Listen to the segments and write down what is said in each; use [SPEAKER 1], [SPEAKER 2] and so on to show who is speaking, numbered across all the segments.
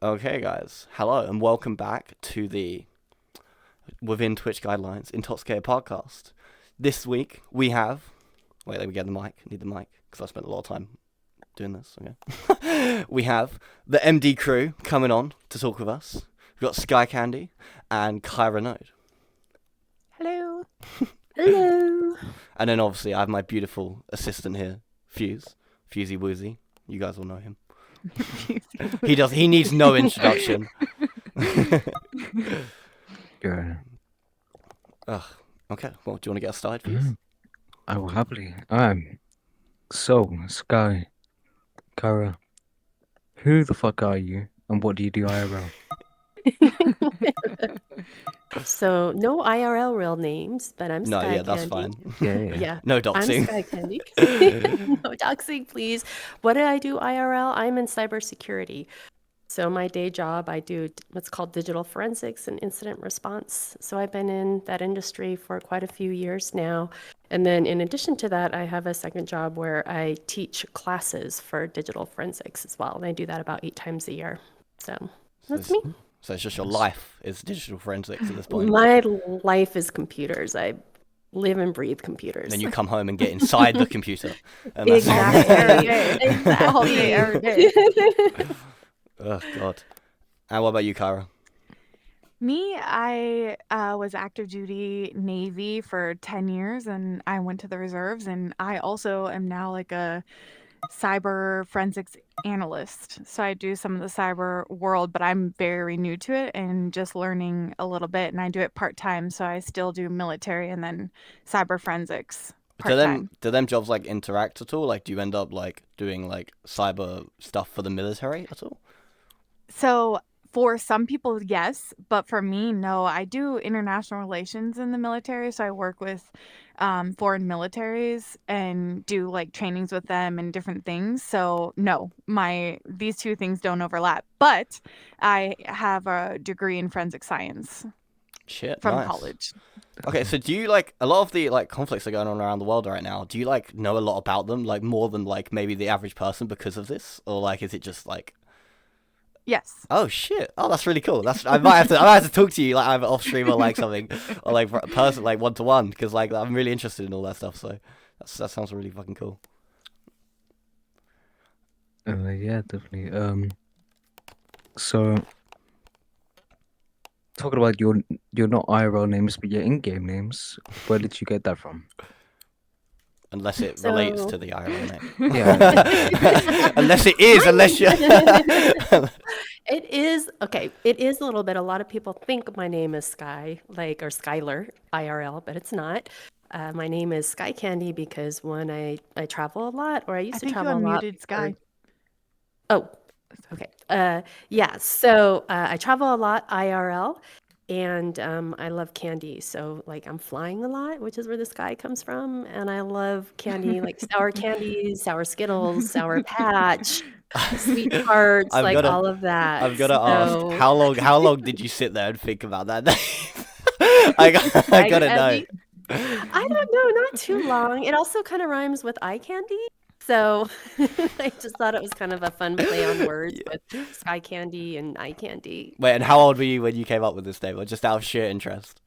[SPEAKER 1] Okay, guys. Hello, and welcome back to the Within Twitch Guidelines Intoxicated podcast. This week, we have... Wait, let me get the mic. I need the mic, because I spent a lot of time doing this. Okay. We have the MD crew coming on to talk with us. We've got Skycandy and Kyra Node.
[SPEAKER 2] Hello. Hello.
[SPEAKER 1] And then, obviously, I have my beautiful assistant here, Fuze. Fusey Woozy. You guys all know him. He needs no introduction.
[SPEAKER 3] Yeah.
[SPEAKER 1] Ugh. Okay, well, do you want to get us started, please?
[SPEAKER 3] I will happily. So, Sky, Kyra, who the fuck are you, and what do you do IRL?
[SPEAKER 2] So no IRL real names, but I'm
[SPEAKER 1] No,
[SPEAKER 2] Sky
[SPEAKER 1] yeah, that's
[SPEAKER 2] Candy.
[SPEAKER 1] fine.
[SPEAKER 2] Yeah.
[SPEAKER 1] No
[SPEAKER 2] I'm
[SPEAKER 1] doxing.
[SPEAKER 2] Sky Candy. No doxing, please. What do I do IRL? I'm in cybersecurity. So my day job, I do what's called digital forensics and incident response. So I've been in that industry for quite a few years now. And then in addition to that, I have a second job where I teach classes for digital forensics as well. And I do that about 8 times a year. So that's me.
[SPEAKER 1] So it's just your life is digital forensics at this point.
[SPEAKER 2] My life is computers. I live and breathe computers.
[SPEAKER 1] Then you come home and get inside the computer. And
[SPEAKER 2] Exactly.
[SPEAKER 4] Every day.
[SPEAKER 1] Oh, God. And what about you, Kyra?
[SPEAKER 4] Me, I was active duty Navy for 10 years and I went to the reserves, and I also am now like a cyber forensics analyst. So I do some of the cyber world, but I'm very new to it and just learning a little bit, and I do it part-time. So I still do military and then cyber forensics part-time.
[SPEAKER 1] Do them jobs like interact at all? Like, do you end up like doing like cyber stuff for the military at all?
[SPEAKER 4] So for some people, yes, but for me, no. I do international relations in the military, so I work with foreign militaries and do like trainings with them and different things. So no, these two things don't overlap. But I have a degree in forensic science
[SPEAKER 1] Shit,
[SPEAKER 4] from
[SPEAKER 1] nice.
[SPEAKER 4] college.
[SPEAKER 1] Okay, so do you like a lot of the like conflicts that are going on around the world right now? Do you like know a lot about them, like more than like maybe the average person because of this, or like is it just like?
[SPEAKER 4] Yes.
[SPEAKER 1] Oh shit! Oh, that's really cool. I might have to talk to you like either off stream or like something, or like person like 1-to-1, because like I'm really interested in all that stuff. So that sounds really fucking cool.
[SPEAKER 3] Yeah, definitely. So talking about your not IRL names, but your in-game names. Where did you get that from?
[SPEAKER 1] Unless it relates to the IRL name.
[SPEAKER 3] Yeah.
[SPEAKER 1] Unless it is, unless you.
[SPEAKER 2] It is okay. It is a little bit. A lot of people think my name is Sky, or Skylar IRL, but it's not. My name is Sky Candy because when I travel a lot, or I used
[SPEAKER 4] I
[SPEAKER 2] to
[SPEAKER 4] think you
[SPEAKER 2] travel a lot.
[SPEAKER 4] unmuted Sky.
[SPEAKER 2] Oh, okay. Yeah. So I travel a lot IRL, and I love candy. So like I'm flying a lot, which is where the sky comes from, and I love candy, like sour candies, sour Skittles, sour Patch, sweet tarts, all of that.
[SPEAKER 1] I've got to ask, how long did you sit there and think about that name? I gotta know.
[SPEAKER 2] I don't know, not too long. It also kind of rhymes with eye candy. So I just thought it was kind of a fun play on words with Sky Candy and eye candy.
[SPEAKER 1] Wait, and how old were you when you came up with this name? Or just out of sheer interest?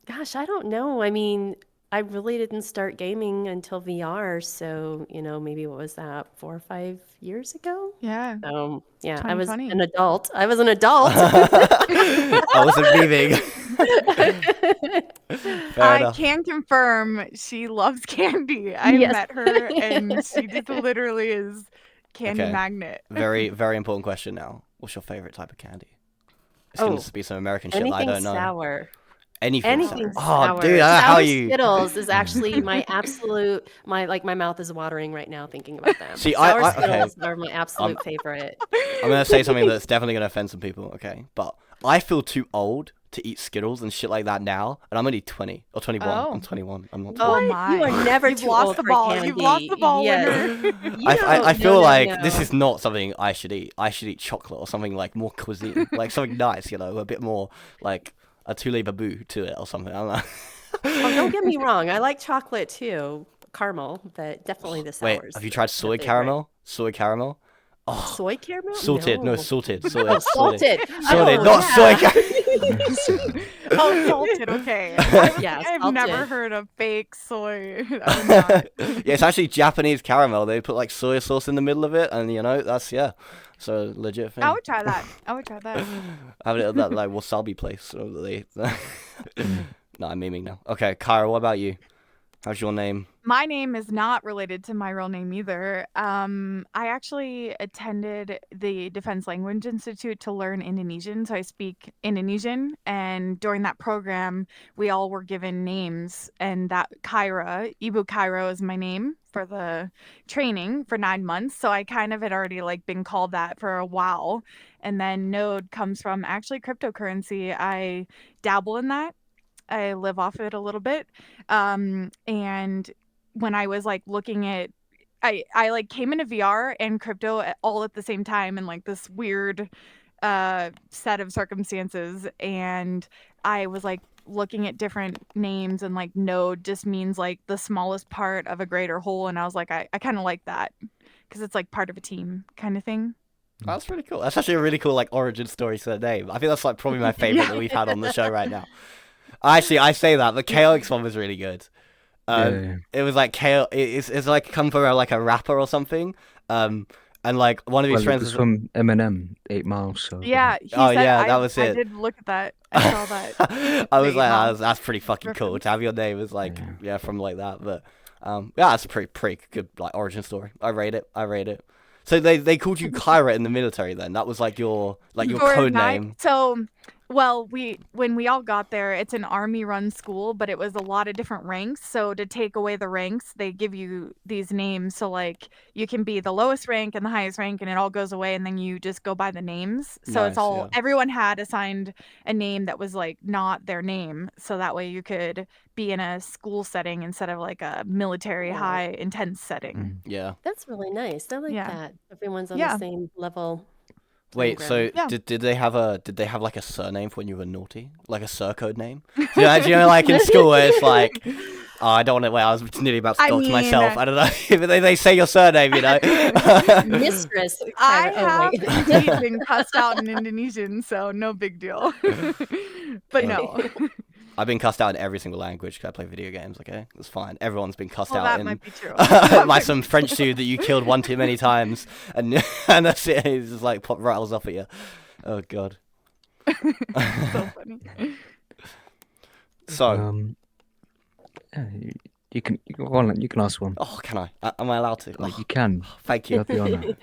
[SPEAKER 2] I don't know. I mean, I really didn't start gaming until VR. So, maybe what was that, 4 or 5 years ago?
[SPEAKER 4] Yeah.
[SPEAKER 2] Yeah, I was
[SPEAKER 4] 2020.
[SPEAKER 2] an adult.
[SPEAKER 1] I wasn't memeing.
[SPEAKER 4] I can confirm she loves candy. I
[SPEAKER 2] Yes.
[SPEAKER 4] met her and she just literally is candy magnet.
[SPEAKER 1] Very, very important question now. What's your favorite type of candy? It's going to be some American shit that I don't know.
[SPEAKER 2] Sour.
[SPEAKER 1] Anything
[SPEAKER 2] sour.
[SPEAKER 1] Oh, dude, how you...
[SPEAKER 2] Skittles is actually my absolute, my mouth is watering right now thinking about them.
[SPEAKER 1] See,
[SPEAKER 2] sour Skittles are my absolute favorite.
[SPEAKER 1] I'm going to say something that's definitely going to offend some people, okay? But I feel too old to eat Skittles and shit like that now, and I'm only 20 or 21.
[SPEAKER 4] Oh.
[SPEAKER 1] I'm 21. I'm not 20.
[SPEAKER 4] Oh my!
[SPEAKER 2] You are never
[SPEAKER 4] You've
[SPEAKER 2] too
[SPEAKER 4] lost
[SPEAKER 2] old
[SPEAKER 4] the
[SPEAKER 2] for
[SPEAKER 4] ball.
[SPEAKER 2] candy.
[SPEAKER 4] You've lost the ball, winner.
[SPEAKER 1] I feel
[SPEAKER 2] no.
[SPEAKER 1] this is not something I should eat. I should eat chocolate or something like more cuisine, like something nice, a bit more like a Tule Babu to it or something. I don't know.
[SPEAKER 2] Oh, don't get me wrong. I like chocolate too, caramel, but definitely the sours.
[SPEAKER 1] Wait, have you tried soy caramel? Soy caramel? Oh,
[SPEAKER 2] Soy caramel?
[SPEAKER 1] salted. No,
[SPEAKER 2] No.
[SPEAKER 1] salted.
[SPEAKER 2] Oh,
[SPEAKER 1] Salted.
[SPEAKER 2] salted.
[SPEAKER 1] Salted,
[SPEAKER 2] Oh,
[SPEAKER 1] not soy
[SPEAKER 2] yeah.
[SPEAKER 1] caramel.
[SPEAKER 4] Oh, salted. Okay.
[SPEAKER 2] Yeah,
[SPEAKER 4] I've never
[SPEAKER 2] salted.
[SPEAKER 4] heard of fake soy. I would not.
[SPEAKER 1] Yeah, it's actually Japanese caramel. They put like soy sauce in the middle of it, and that's so legit thing.
[SPEAKER 4] I would try that. I would try that.
[SPEAKER 1] Having it at that like wasabi place. So they.
[SPEAKER 3] Mm.
[SPEAKER 1] No, I'm memeing now. Okay, Kyra, what about you? How's your name?
[SPEAKER 4] My name is not related to my real name either. I actually attended the Defense Language Institute to learn Indonesian, so I speak Indonesian. And during that program, we all were given names, and that Kyra, Ibu Kyra, is my name for the training for 9 months. So I kind of had already like been called that for a while. And then Node comes from actually cryptocurrency. I dabble in that. I live off it a little bit. And when I was like looking at I like came into VR and crypto all at the same time in like this weird set of circumstances, and I was like looking at different names, and like node just means like the smallest part of a greater whole, and I was like I kind of like that because it's like part of a team kind of thing.
[SPEAKER 1] That's really cool. That's actually a really cool like origin story to the name. I think that's like probably my favorite
[SPEAKER 4] Yeah.
[SPEAKER 1] that we've had on the show right now. Actually, I say that the KOX one was really good.
[SPEAKER 3] Yeah.
[SPEAKER 1] It was like it's like come from like a rapper or something. And like one of his
[SPEAKER 3] Well, it
[SPEAKER 1] friends
[SPEAKER 3] was from Eminem, 8 Miles. So
[SPEAKER 4] Yeah, he
[SPEAKER 1] Oh,
[SPEAKER 4] said,
[SPEAKER 1] yeah, that was
[SPEAKER 4] I
[SPEAKER 1] it.
[SPEAKER 4] did look at that. I saw that.
[SPEAKER 1] I was
[SPEAKER 4] the
[SPEAKER 1] like,
[SPEAKER 4] mom
[SPEAKER 1] that's pretty fucking cool
[SPEAKER 4] reference.
[SPEAKER 1] to have your name as like
[SPEAKER 3] Yeah.
[SPEAKER 1] from like that. But yeah, that's a pretty good like origin story. I rate it. So they called you Kyra in the military then. That was like your
[SPEAKER 4] For
[SPEAKER 1] code
[SPEAKER 4] night-
[SPEAKER 1] name.
[SPEAKER 4] So, well, when we all got there, it's an army-run school, but it was a lot of different ranks. So to take away the ranks, they give you these names. So like you can be the lowest rank and the highest rank, and it all goes away, and then you just go by the names. So
[SPEAKER 1] Nice,
[SPEAKER 4] it's all
[SPEAKER 1] yeah.
[SPEAKER 4] everyone had assigned a name that was like not their name, so that way you could be in a school setting instead of like a military
[SPEAKER 2] Oh.
[SPEAKER 4] high intense setting.
[SPEAKER 1] Yeah.
[SPEAKER 2] That's really nice. I like
[SPEAKER 4] Yeah.
[SPEAKER 2] that. Everyone's on
[SPEAKER 4] Yeah.
[SPEAKER 2] the same level.
[SPEAKER 1] Wait, so
[SPEAKER 4] Yeah.
[SPEAKER 1] did they have like a surname for when you were naughty, like a code name? Do you know, like in school where it's like, oh, I don't want to. Wait, I was nearly about to
[SPEAKER 4] I
[SPEAKER 1] talk to myself.
[SPEAKER 4] mean-
[SPEAKER 1] I don't know if they say your surname, you know.
[SPEAKER 2] Mistress.
[SPEAKER 4] I
[SPEAKER 2] Kyra- oh, wait.
[SPEAKER 4] have indeed been cussed out in Indonesian, so no big deal. But no.
[SPEAKER 1] I've been cussed out in every single language 'cause I play video games. Okay, that's fine. Everyone's been cussed
[SPEAKER 4] Well,
[SPEAKER 1] out
[SPEAKER 4] that
[SPEAKER 1] in
[SPEAKER 4] might be true.
[SPEAKER 1] by some French dude that you killed one too many times, and that's it. He's just like pop rattles off at you. Oh god.
[SPEAKER 4] So funny.
[SPEAKER 1] So,
[SPEAKER 3] yeah, you can go on, you can ask one.
[SPEAKER 1] oh, can I? Am I allowed to?
[SPEAKER 3] Like
[SPEAKER 1] Oh,
[SPEAKER 3] you can.
[SPEAKER 1] thank
[SPEAKER 3] You
[SPEAKER 1] you.
[SPEAKER 3] have the honor.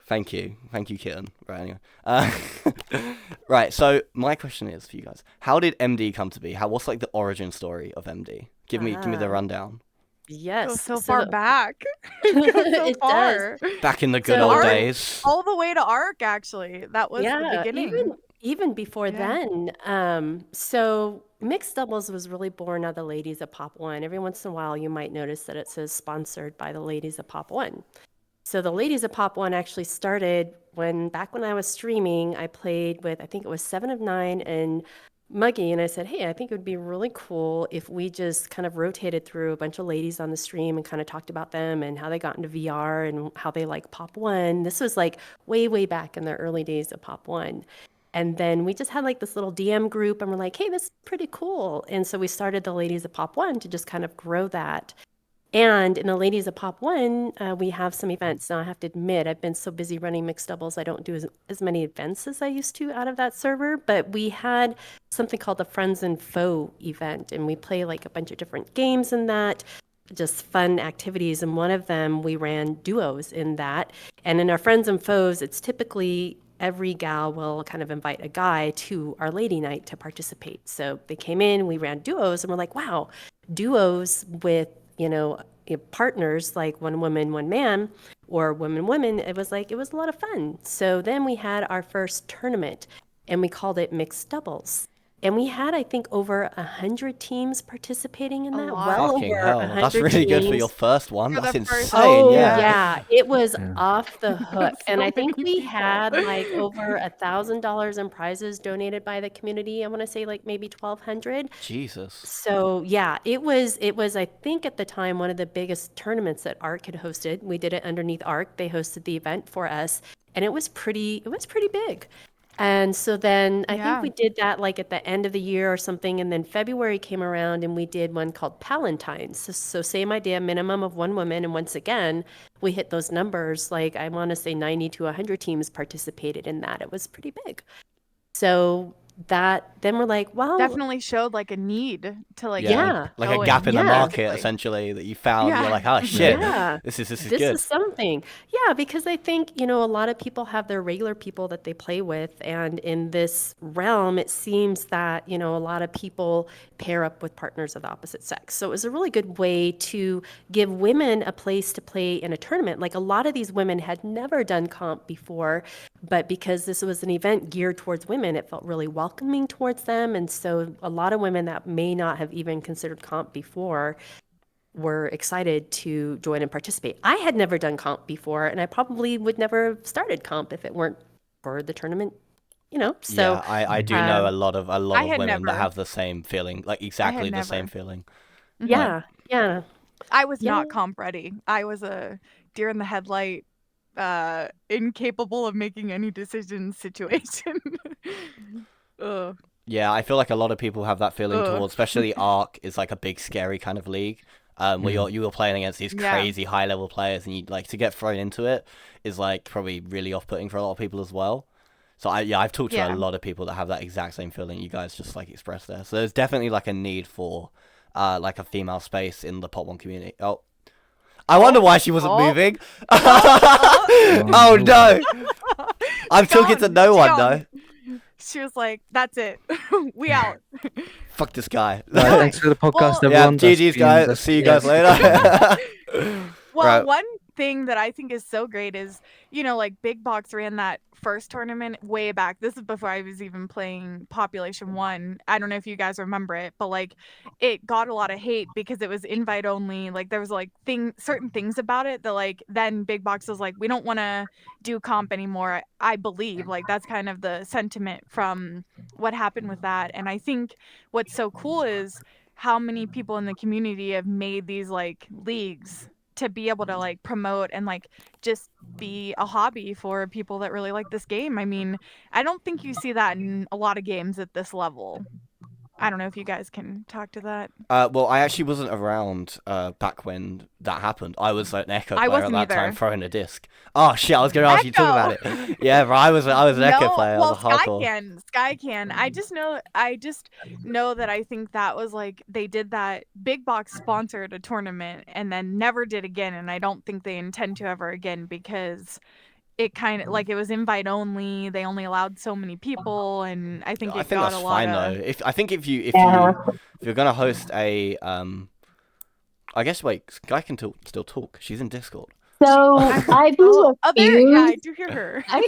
[SPEAKER 1] Thank you, kitten. Right, anyway. Right, so my question is for you guys: how did MD come to be? What's like the origin story of MD? Give me the
[SPEAKER 2] Ah.
[SPEAKER 1] rundown.
[SPEAKER 2] Yes.
[SPEAKER 4] Goes so far
[SPEAKER 2] the-
[SPEAKER 4] back. It goes so
[SPEAKER 2] It does.
[SPEAKER 4] far.
[SPEAKER 1] Back in the good
[SPEAKER 2] So-
[SPEAKER 1] old
[SPEAKER 4] Art-
[SPEAKER 1] days.
[SPEAKER 4] All the way to ARC, actually. That was the
[SPEAKER 2] Yeah,
[SPEAKER 4] beginning.
[SPEAKER 2] even before
[SPEAKER 4] Yeah.
[SPEAKER 2] then. So mixed doubles was really born out of the ladies of Pop One. Every once in a while, you might notice that it says sponsored by the ladies of Pop One. So the ladies of Pop One actually started back when I was streaming. I played with, I think it was 7 of 9 and Muggy, and I said, hey, I think it would be really cool if we just kind of rotated through a bunch of ladies on the stream and kind of talked about them and how they got into VR and how they like Pop One. This was like way back in the early days of Pop One. And then we just had like this little DM group, and we're like, hey, this is pretty cool. And so we started the Ladies of Pop One to just kind of grow that. And in the Ladies of Pop One, we have some events. Now, I have to admit, I've been so busy running mixed doubles, I don't do as many events as I used to out of that server. But we had something called the Friends and Foe event, and we play like a bunch of different games in that, just fun activities. And one of them, we ran duos in that. And in our Friends and Foes, it's typically every gal will kind of invite a guy to our lady night to participate. So they came in, we ran duos, and we're like, wow, duos with partners like one woman, one man, or women, it was a lot of fun. So then we had our first tournament, and we called it mixed doubles. And we had, I think, over 100 teams participating in
[SPEAKER 4] A
[SPEAKER 2] that.
[SPEAKER 4] lot.
[SPEAKER 2] Well
[SPEAKER 1] Fucking
[SPEAKER 2] over
[SPEAKER 1] hell. That's
[SPEAKER 2] 100
[SPEAKER 1] really good for your
[SPEAKER 2] teams.
[SPEAKER 1] first one.
[SPEAKER 4] For
[SPEAKER 1] That's
[SPEAKER 4] the first
[SPEAKER 1] insane,
[SPEAKER 2] Oh
[SPEAKER 1] yeah.
[SPEAKER 2] yeah, it was
[SPEAKER 3] Yeah.
[SPEAKER 2] off the hook. And
[SPEAKER 4] So
[SPEAKER 2] I think
[SPEAKER 4] many
[SPEAKER 2] we had
[SPEAKER 4] people.
[SPEAKER 2] like over $1,000 in prizes donated by the community. I want to say like maybe 1,200.
[SPEAKER 1] Jesus.
[SPEAKER 2] So yeah, it was I think at the time one of the biggest tournaments that ARC had hosted. We did it underneath ARC. They hosted the event for us, and it was pretty big. And so then I think
[SPEAKER 4] Yeah.
[SPEAKER 2] we did that like at the end of the year or something, and then February came around and we did one called Palentine's. So same idea, minimum of one woman, and once again we hit those numbers. Like I want to say 90 to 100 teams participated in that. It was pretty big. So that then we're like, well,
[SPEAKER 4] Definitely showed like a need to like
[SPEAKER 2] Yeah.
[SPEAKER 1] Like
[SPEAKER 4] go
[SPEAKER 1] a gap in the
[SPEAKER 2] Yeah.
[SPEAKER 1] market,
[SPEAKER 4] basically.
[SPEAKER 1] essentially, that you found.
[SPEAKER 4] Yeah.
[SPEAKER 1] You're like, oh shit,
[SPEAKER 2] yeah.
[SPEAKER 1] this is
[SPEAKER 2] This
[SPEAKER 1] good.
[SPEAKER 2] is something. Yeah, because I think, a lot of people have their regular people that they play with. And in this realm, it seems that, a lot of people pair up with partners of the opposite sex. So it was a really good way to give women a place to play in a tournament. Like a lot of these women had never done comp before, but because this was an event geared towards women, it felt really welcoming towards them. And so a lot of women that may not have even considered comp before were excited to join and participate. I had never done comp before, and I probably would never have started comp if it weren't for the tournament, So
[SPEAKER 1] Yeah, I do know a lot of
[SPEAKER 4] I had
[SPEAKER 1] women that
[SPEAKER 4] never.
[SPEAKER 1] have the same feeling, like
[SPEAKER 4] I had
[SPEAKER 1] exactly the same
[SPEAKER 4] never.
[SPEAKER 1] feeling.
[SPEAKER 4] Mhm.
[SPEAKER 2] yeah.
[SPEAKER 4] I was
[SPEAKER 2] Yeah.
[SPEAKER 4] not comp ready. I was a deer in the headlight, incapable of making any decisions situation. Ugh.
[SPEAKER 1] Yeah, I feel like a lot of people have that feeling
[SPEAKER 4] Ugh.
[SPEAKER 1] towards, especially Arc is like a big scary kind of league, where you were playing against these
[SPEAKER 4] Yeah.
[SPEAKER 1] crazy high level players, and you like to get thrown into it is like probably really off putting for a lot of people as well. So I've talked to a
[SPEAKER 4] Yeah.
[SPEAKER 1] lot of people that have that exact same feeling you guys just like expressed there. So there's definitely like a need for like a female space in the Pot One community. Oh, I wonder why she wasn't
[SPEAKER 4] Oh.
[SPEAKER 1] moving. Oh no, I'm talking to
[SPEAKER 4] Gone.
[SPEAKER 1] no
[SPEAKER 4] She
[SPEAKER 1] one
[SPEAKER 4] gone.
[SPEAKER 1] though.
[SPEAKER 4] She was like, "That's it. We out."
[SPEAKER 1] Fuck this guy.
[SPEAKER 3] Thanks for the podcast,
[SPEAKER 4] Well-
[SPEAKER 1] Yeah,
[SPEAKER 3] everyone. That's
[SPEAKER 1] GG's
[SPEAKER 3] been-
[SPEAKER 1] guys.
[SPEAKER 3] that's-
[SPEAKER 1] See you
[SPEAKER 3] yeah.
[SPEAKER 1] guys later.
[SPEAKER 4] Well,
[SPEAKER 1] Right.
[SPEAKER 4] one thing that I think is so great is, like Big Box ran that first tournament way back. This is before I was even playing Population 1. I don't know if you guys remember it, but like it got a lot of hate because it was invite only. Like there was like certain things about it that like then Big Box was like, we don't want to do comp anymore. I believe like that's kind of the sentiment from what happened with that. And I think what's so cool is how many people in the community have made these like leagues to be able to like promote and like just be a hobby for people that really like this game. I mean, I don't think you see that in a lot of games at this level. I don't know if you guys can talk to that.
[SPEAKER 1] Well, I actually wasn't around back when that happened. I was an Echo
[SPEAKER 4] I
[SPEAKER 1] player at
[SPEAKER 4] wasn't
[SPEAKER 1] that time,
[SPEAKER 4] either.
[SPEAKER 1] throwing a disc. Oh shit! I was going to ask you to talk about it. Yeah, but I was an Echo player.
[SPEAKER 4] Well,
[SPEAKER 1] I was a hardcore.
[SPEAKER 4] Skycan. I just know that I think that was like they did that. Big Box sponsored a tournament and then never did again, and I don't think they intend to ever again because it kind of like it was invite only. They only allowed so many people, and I think
[SPEAKER 1] I
[SPEAKER 4] it
[SPEAKER 1] think
[SPEAKER 4] got
[SPEAKER 1] that's
[SPEAKER 4] a lot
[SPEAKER 1] fine
[SPEAKER 4] of.
[SPEAKER 1] though. If you're gonna host a I guess Sky can still talk. She's in Discord.
[SPEAKER 5] So I blew a
[SPEAKER 4] Oh, there, yeah, I
[SPEAKER 5] fuse.
[SPEAKER 4] do hear her.
[SPEAKER 5] I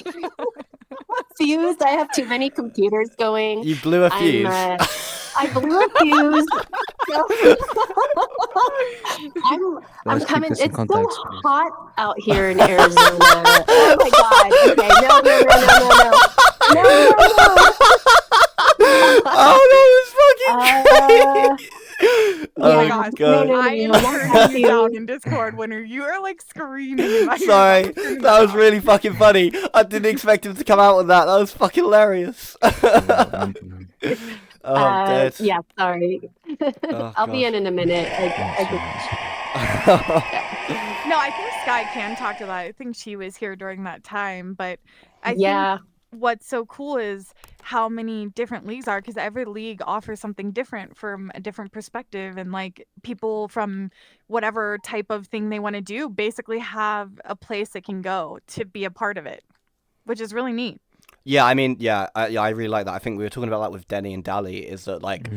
[SPEAKER 5] fused. I have too many computers going.
[SPEAKER 1] You blew a fuse.
[SPEAKER 5] I blew a fuse. I'm
[SPEAKER 3] Let's keep
[SPEAKER 5] coming.
[SPEAKER 3] this in
[SPEAKER 5] It's so
[SPEAKER 3] context, please.
[SPEAKER 5] hot out here in Arizona. Oh my god. Okay. No.
[SPEAKER 1] Oh, that was fucking crazy.
[SPEAKER 4] Oh my
[SPEAKER 5] yeah.
[SPEAKER 4] gosh.
[SPEAKER 1] God.
[SPEAKER 4] I am
[SPEAKER 5] not
[SPEAKER 4] turning you down
[SPEAKER 5] fuse.
[SPEAKER 4] in Discord when you are like screaming. In my ear.
[SPEAKER 1] Sorry,
[SPEAKER 4] I'm turning
[SPEAKER 1] that
[SPEAKER 4] you
[SPEAKER 1] was
[SPEAKER 4] down.
[SPEAKER 1] really fucking funny. I didn't expect him to come out with that. That was fucking hilarious. Oh, I'm dead.
[SPEAKER 5] Yeah. Sorry.
[SPEAKER 1] Oh,
[SPEAKER 5] I'll be
[SPEAKER 1] gosh.
[SPEAKER 5] in a minute.
[SPEAKER 4] No, I think Sky can talk to that. I think she was here during that time, but I
[SPEAKER 5] Yeah.
[SPEAKER 4] think what's so cool is how many different leagues are because every league offers something different from a different perspective, and like people from whatever type of thing they want to do basically have a place that can go to be a part of it, which is really neat.
[SPEAKER 1] Yeah, I mean, I really like that. I think we were talking about that with Denny and Dally, is that like,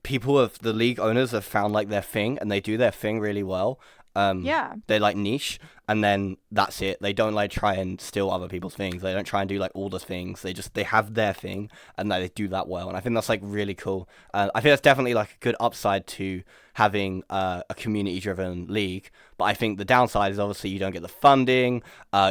[SPEAKER 1] people of the league owners have found like their thing, and they do their thing really well.
[SPEAKER 4] Yeah.
[SPEAKER 1] They're like niche, and then that's it. They don't like try and steal other people's things. They don't try and do like all the things. They have their thing, and they do that well. And I think that's like really cool. I think that's definitely like a good upside to having a community-driven league. But I think the downside is obviously you don't get the funding,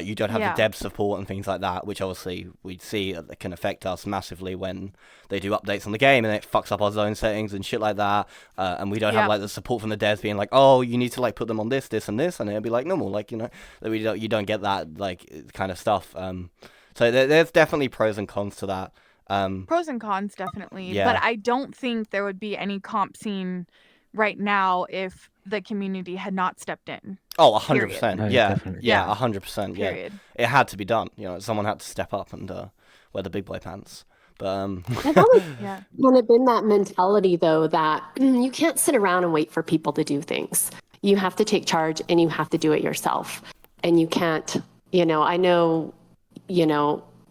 [SPEAKER 1] you don't have the dev support and things like that, which obviously we'd see that can affect us massively when they do updates on the game and it fucks up our zone settings and shit like that. And we don't have like the support from the devs being like, oh, you need to like put them on this, and this, and it'll be like normal, like, you know, that you don't get that like kind of stuff. So there's definitely pros and cons to that.
[SPEAKER 4] Pros and cons, definitely.
[SPEAKER 1] Yeah.
[SPEAKER 4] But I don't think there would be any comp scene right now if the community had not stepped in.
[SPEAKER 1] Oh, 100%.
[SPEAKER 3] No,
[SPEAKER 1] Yeah,
[SPEAKER 3] definitely.
[SPEAKER 1] yeah, 100%. Yeah,
[SPEAKER 4] Period.
[SPEAKER 1] it had to be done. You know, someone had to step up and wear the big boy pants. But
[SPEAKER 5] I've always
[SPEAKER 4] Yeah.
[SPEAKER 5] kind of been that mentality, though, that you can't sit around and wait for people to do things. You have to take charge and you have to do it yourself. And you can't, I know,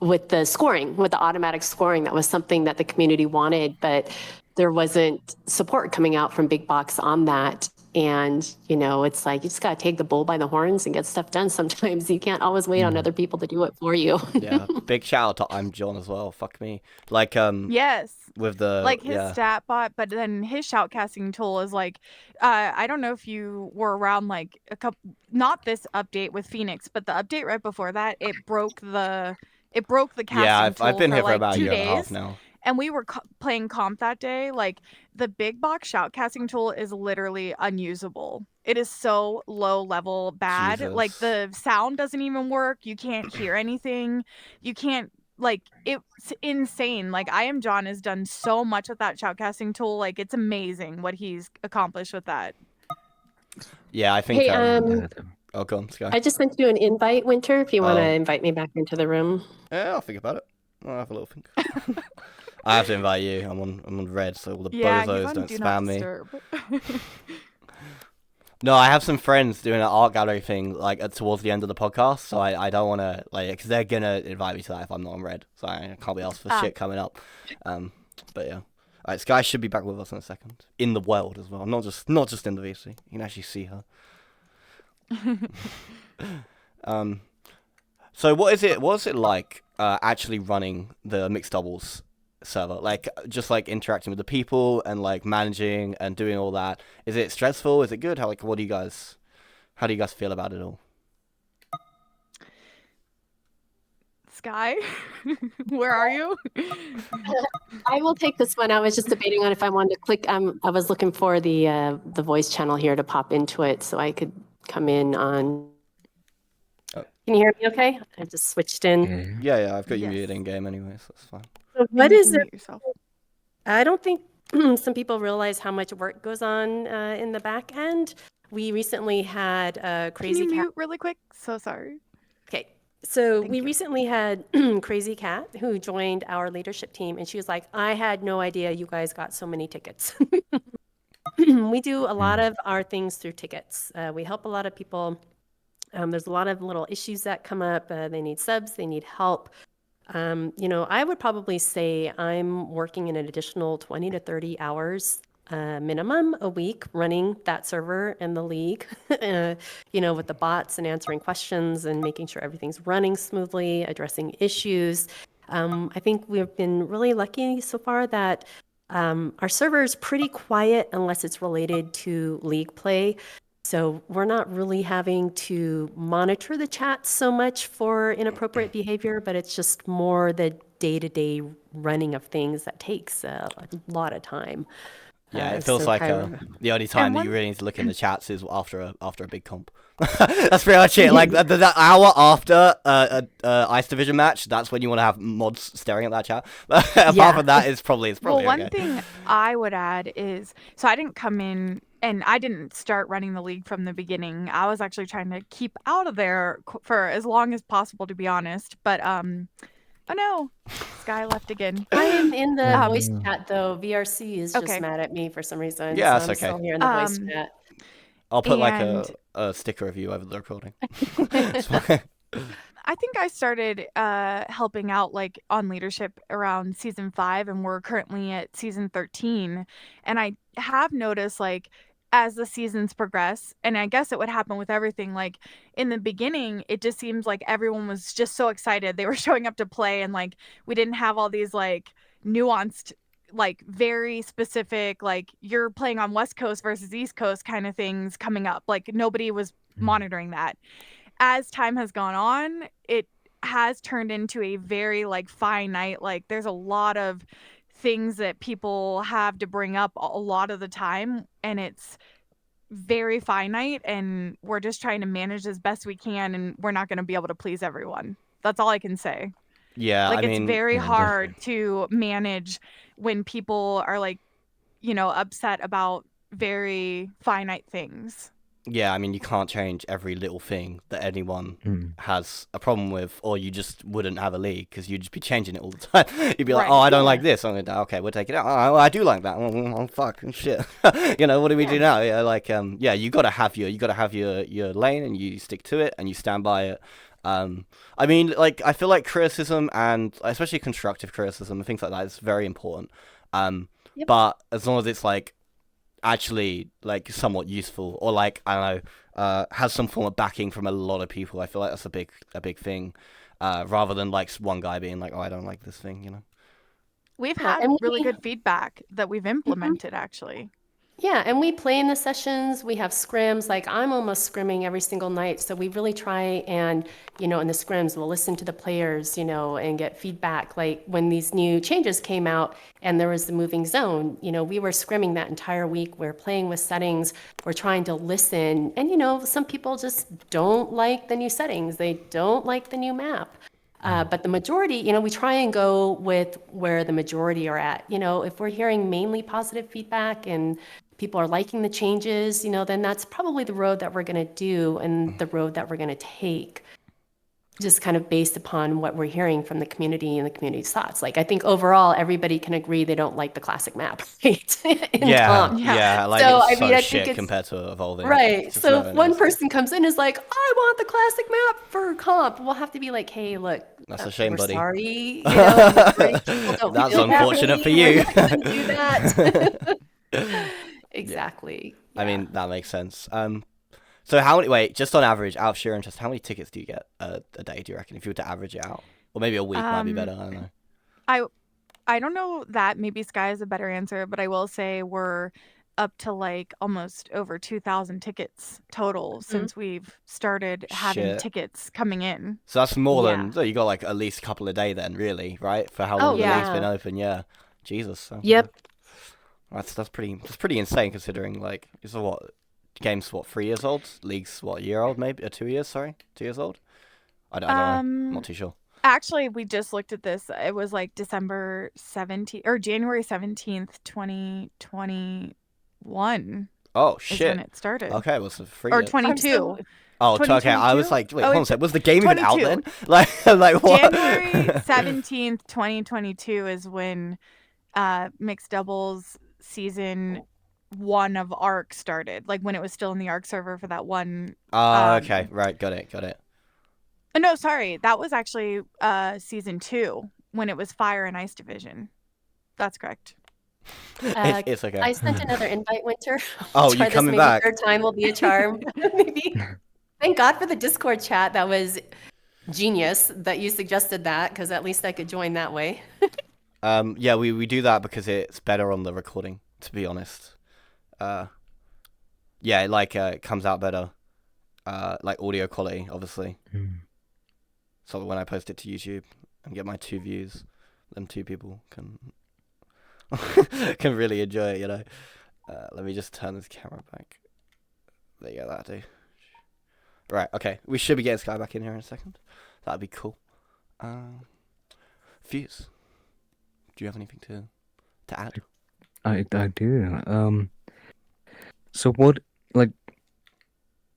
[SPEAKER 5] with the scoring, with the automatic scoring, that was something that the community wanted, but there wasn't support coming out from Big Box on that. And, it's like, you just got to take the bull by the horns and get stuff done. Sometimes you can't always wait on other people to do it for you.
[SPEAKER 1] yeah, big shout out to I'm John as well. Fuck me. Like,
[SPEAKER 4] Yes.
[SPEAKER 1] with the
[SPEAKER 4] Like his stat bot, but then his shoutcasting tool is like, I don't know if you were around like not this update with Phoenix, but the update right before that, it broke the casting
[SPEAKER 1] yeah,
[SPEAKER 4] tool
[SPEAKER 1] I've been
[SPEAKER 4] for
[SPEAKER 1] here for
[SPEAKER 4] like
[SPEAKER 1] about a
[SPEAKER 4] 2
[SPEAKER 1] year and a half
[SPEAKER 4] days.
[SPEAKER 1] now.
[SPEAKER 4] And we were playing comp that day. Like the big box shoutcasting tool is literally unusable. It is so low level bad. Like
[SPEAKER 1] Jesus.
[SPEAKER 4] the sound doesn't even work. You can't hear anything. You can't, like, it's insane. Like I Am John has done so much with that shoutcasting tool. Like it's amazing what he's accomplished with that.
[SPEAKER 1] Yeah, I think.
[SPEAKER 5] Hey,
[SPEAKER 1] Oh, go on, Sky.
[SPEAKER 5] I just sent you an invite, Winter, if you want to
[SPEAKER 1] Oh.
[SPEAKER 5] invite me back into the room.
[SPEAKER 1] Yeah, I'll think about it. I'll have a little think. I have to invite you. I'm on red, so all the
[SPEAKER 4] Yeah, he's
[SPEAKER 1] bozos
[SPEAKER 4] on
[SPEAKER 1] don't
[SPEAKER 4] Do Not
[SPEAKER 1] spam me.
[SPEAKER 4] Disturb.
[SPEAKER 1] No, I have some friends doing an art gallery thing like towards the end of the podcast, so I don't want to like because they're gonna invite me to that if I'm not on red, so I can't be asked for shit coming up. But yeah, alright, Sky should be back with us in a second in the world as well, not just in the VC. You can actually see her. So what's it like actually running the mixed doubles server? Like just like interacting with the people and like managing and doing all that. Is it stressful? Is it good? How do you guys feel about it all?
[SPEAKER 4] Sky, where are you?
[SPEAKER 5] I will take this one. I was just debating on if I wanted to click. I was looking for the voice channel here to pop into it so I could come in on.
[SPEAKER 1] Oh.
[SPEAKER 5] Can you hear me okay? I just switched in.
[SPEAKER 1] Yeah, I've got you
[SPEAKER 4] Yes.
[SPEAKER 1] muted in game anyway, so that's fine.
[SPEAKER 5] So
[SPEAKER 4] And
[SPEAKER 5] what
[SPEAKER 4] you
[SPEAKER 5] is
[SPEAKER 4] can
[SPEAKER 5] it?
[SPEAKER 4] mute yourself.
[SPEAKER 5] I don't think some people realize how much work goes on in the back end. We recently had
[SPEAKER 4] Can
[SPEAKER 5] Crazy
[SPEAKER 4] you
[SPEAKER 5] Cat.
[SPEAKER 4] mute really quick? So sorry.
[SPEAKER 5] Okay. So
[SPEAKER 4] Thank
[SPEAKER 5] we
[SPEAKER 4] you.
[SPEAKER 5] recently had Crazy Cat who joined our leadership team, and she was like, I had no idea you guys got so many tickets. We do a lot of our things through tickets. We help a lot of people. There's a lot of little issues that come up. They need subs, they need help. I would probably say I'm working an additional 20 to 30 hours minimum a week running that server and the league, with the bots and answering questions and making sure everything's running smoothly, addressing issues. I think we've been really lucky so far that our server is pretty quiet unless it's related to league play. So we're not really having to monitor the chat so much for inappropriate behavior, but it's just more the day-to-day running of things that takes a lot of time.
[SPEAKER 1] Yeah, it feels
[SPEAKER 5] so
[SPEAKER 1] like
[SPEAKER 5] Kyra-
[SPEAKER 1] the only time that
[SPEAKER 4] one-
[SPEAKER 1] you really need to look in the chats is after a big comp. That's pretty much it. Like that hour after Ice Division match, that's when you want to have mods staring at that chat. Apart from that, it's probably
[SPEAKER 4] Well, one
[SPEAKER 1] okay.
[SPEAKER 4] thing I would add is, so I didn't come in and I didn't start running the league from the beginning. I was actually trying to keep out of there for as long as possible, to be honest. But oh no, Sky left again.
[SPEAKER 5] I am in the
[SPEAKER 4] Um,
[SPEAKER 5] voice chat though. VRC is just
[SPEAKER 4] Okay.
[SPEAKER 5] mad at me for some reason.
[SPEAKER 1] Yeah,
[SPEAKER 5] so
[SPEAKER 1] that's
[SPEAKER 5] I'm
[SPEAKER 1] okay.
[SPEAKER 5] still here in the voice
[SPEAKER 4] Um,
[SPEAKER 5] chat.
[SPEAKER 1] I'll put like
[SPEAKER 4] and-
[SPEAKER 1] a sticker of you over the recording. It's fine.
[SPEAKER 4] I think I started helping out like on leadership around season 5, and we're currently at season 13. And I have noticed like as the seasons progress, and I guess it would happen with everything, like in the beginning it just seems like everyone was just so excited they were showing up to play, and like we didn't have all these like nuanced, like very specific, like you're playing on West Coast versus East Coast kind of things coming up. Like nobody was monitoring that. As time has gone on, it has turned into a very like finite, like there's a lot of things that people have to bring up a lot of the time, and it's very finite, and we're just trying to manage as best we can, and we're not going to be able to please everyone. That's all I can say.
[SPEAKER 1] Yeah,
[SPEAKER 4] Like
[SPEAKER 1] I
[SPEAKER 4] it's
[SPEAKER 1] mean,
[SPEAKER 4] very
[SPEAKER 3] Yeah,
[SPEAKER 4] hard
[SPEAKER 3] definitely.
[SPEAKER 4] to manage when people are like, upset about very finite things.
[SPEAKER 1] yeah, I mean, you can't change every little thing that anyone
[SPEAKER 3] Mm.
[SPEAKER 1] has a problem with, or you just wouldn't have a league because you'd just be changing it all the time. You'd be like, oh,
[SPEAKER 4] Right.
[SPEAKER 1] I don't
[SPEAKER 2] Yeah.
[SPEAKER 1] like this. I'm gonna, okay, we'll take it out. Oh, I do like that. Oh, fuck, shit. What do we do
[SPEAKER 2] Yeah.
[SPEAKER 1] now? Yeah, like, yeah, you gotta have your lane, and you stick to it, and you stand by it. I mean, like, I feel like criticism, and especially constructive criticism and things like that, is very important.
[SPEAKER 2] Yep.
[SPEAKER 1] But as long as it's like actually like somewhat useful, or like, I don't know, has some form of backing from a lot of people, I feel like that's a big thing, rather than like one guy being like, oh, I don't like this thing.
[SPEAKER 4] We've
[SPEAKER 2] Yeah,
[SPEAKER 4] had
[SPEAKER 2] and
[SPEAKER 4] really
[SPEAKER 2] we
[SPEAKER 4] good feedback that we've implemented actually.
[SPEAKER 2] Yeah, and we play in the sessions. We have scrims. Like I'm almost scrimming every single night. So we really try and, in the scrims, we'll listen to the players, and get feedback. Like when these new changes came out and there was the moving zone, we were scrimming that entire week. We're playing with settings. We're trying to listen. And, some people just don't like the new settings. They don't like the new map. But the majority, we try and go with where the majority are at. If we're hearing mainly positive feedback and people are liking the changes, then that's probably the road that we're going to do and the road that we're going to take, just kind of based upon what we're hearing from the community and the community's thoughts. Like, I think overall, everybody can agree they don't like the classic map, right? In
[SPEAKER 1] Yeah,
[SPEAKER 2] comp.
[SPEAKER 1] yeah, like
[SPEAKER 2] So,
[SPEAKER 1] it's
[SPEAKER 2] I
[SPEAKER 1] so
[SPEAKER 2] mean, I think
[SPEAKER 1] shit
[SPEAKER 2] it's
[SPEAKER 1] compared to evolving.
[SPEAKER 2] right.
[SPEAKER 1] It's just
[SPEAKER 2] So
[SPEAKER 1] no
[SPEAKER 2] if one
[SPEAKER 1] nice.
[SPEAKER 2] person comes in and is like, I want the classic map for comp, we'll have to be like, hey, look,
[SPEAKER 1] That's a shame,
[SPEAKER 2] we're
[SPEAKER 1] buddy.
[SPEAKER 2] sorry. The majority of people don't
[SPEAKER 1] That's
[SPEAKER 2] feel that
[SPEAKER 1] unfortunate
[SPEAKER 2] way.
[SPEAKER 1] for
[SPEAKER 2] We're
[SPEAKER 1] you.
[SPEAKER 2] not going to do that.
[SPEAKER 1] Yeah,
[SPEAKER 2] Exactly.
[SPEAKER 1] I
[SPEAKER 2] Yeah.
[SPEAKER 1] mean, that makes sense. So how many? Wait, just on average, out of sheer interest, how many tickets do you get a day? Do you reckon, if you were to average it out, or maybe a week might be better? I don't know.
[SPEAKER 4] I don't know that, maybe Sky is a better answer, but I will say we're up to like almost over 2,000 tickets total since we've started having
[SPEAKER 1] Shit.
[SPEAKER 4] tickets coming in.
[SPEAKER 1] So that's more
[SPEAKER 2] Yeah.
[SPEAKER 1] than, so you got like at least a couple a day then, really, right? For how
[SPEAKER 2] Oh,
[SPEAKER 1] long the league's been
[SPEAKER 2] yeah.
[SPEAKER 1] open, yeah. Jesus.
[SPEAKER 2] Yep.
[SPEAKER 1] That's pretty insane, considering like it's what, game's what, 3 years old? League's what, a year old, maybe, 2 years? Sorry, 2 years old. I don't know. I'm not too sure.
[SPEAKER 4] Actually, we just looked at this. It was like December 17th or January 17th, 2021
[SPEAKER 1] Oh
[SPEAKER 4] is when
[SPEAKER 1] shit.
[SPEAKER 4] it started.
[SPEAKER 1] Okay, well, so 3
[SPEAKER 4] Or
[SPEAKER 1] years.
[SPEAKER 4] 22.
[SPEAKER 1] Oh, okay. I was
[SPEAKER 4] 2022?
[SPEAKER 1] like, wait,
[SPEAKER 4] Oh,
[SPEAKER 1] hold on a
[SPEAKER 4] it's
[SPEAKER 1] sec. Was the game even out
[SPEAKER 4] 22.
[SPEAKER 1] then? Like what?
[SPEAKER 4] January 17th, 2022 is when mixed doubles season 1 of ARC started. Like when it was still in the ARC server for that one.
[SPEAKER 1] Oh, okay. Right. Got it.
[SPEAKER 4] No, sorry. That was actually season 2 when it was Fire and Ice Division. That's correct.
[SPEAKER 1] It's okay.
[SPEAKER 2] I sent another invite, Winter.
[SPEAKER 1] Oh,
[SPEAKER 2] Try
[SPEAKER 1] you
[SPEAKER 2] this,
[SPEAKER 1] coming
[SPEAKER 2] maybe
[SPEAKER 1] back?
[SPEAKER 2] third time will be a charm. Maybe. Thank God for the Discord chat. That was genius that you suggested that, because at least I could join that way.
[SPEAKER 1] Yeah, we do that because it's better on the recording, to be honest. Yeah, like it comes out better, like audio quality, obviously. So that when I post it to YouTube and get my 2 views, then 2 people can can really enjoy it. Let me just turn this camera back. There you go, that'll do. Right, okay. We should be getting Sky back in here in a second. That'd be cool. Fuze, do you have anything to add?
[SPEAKER 3] I do. So what, like,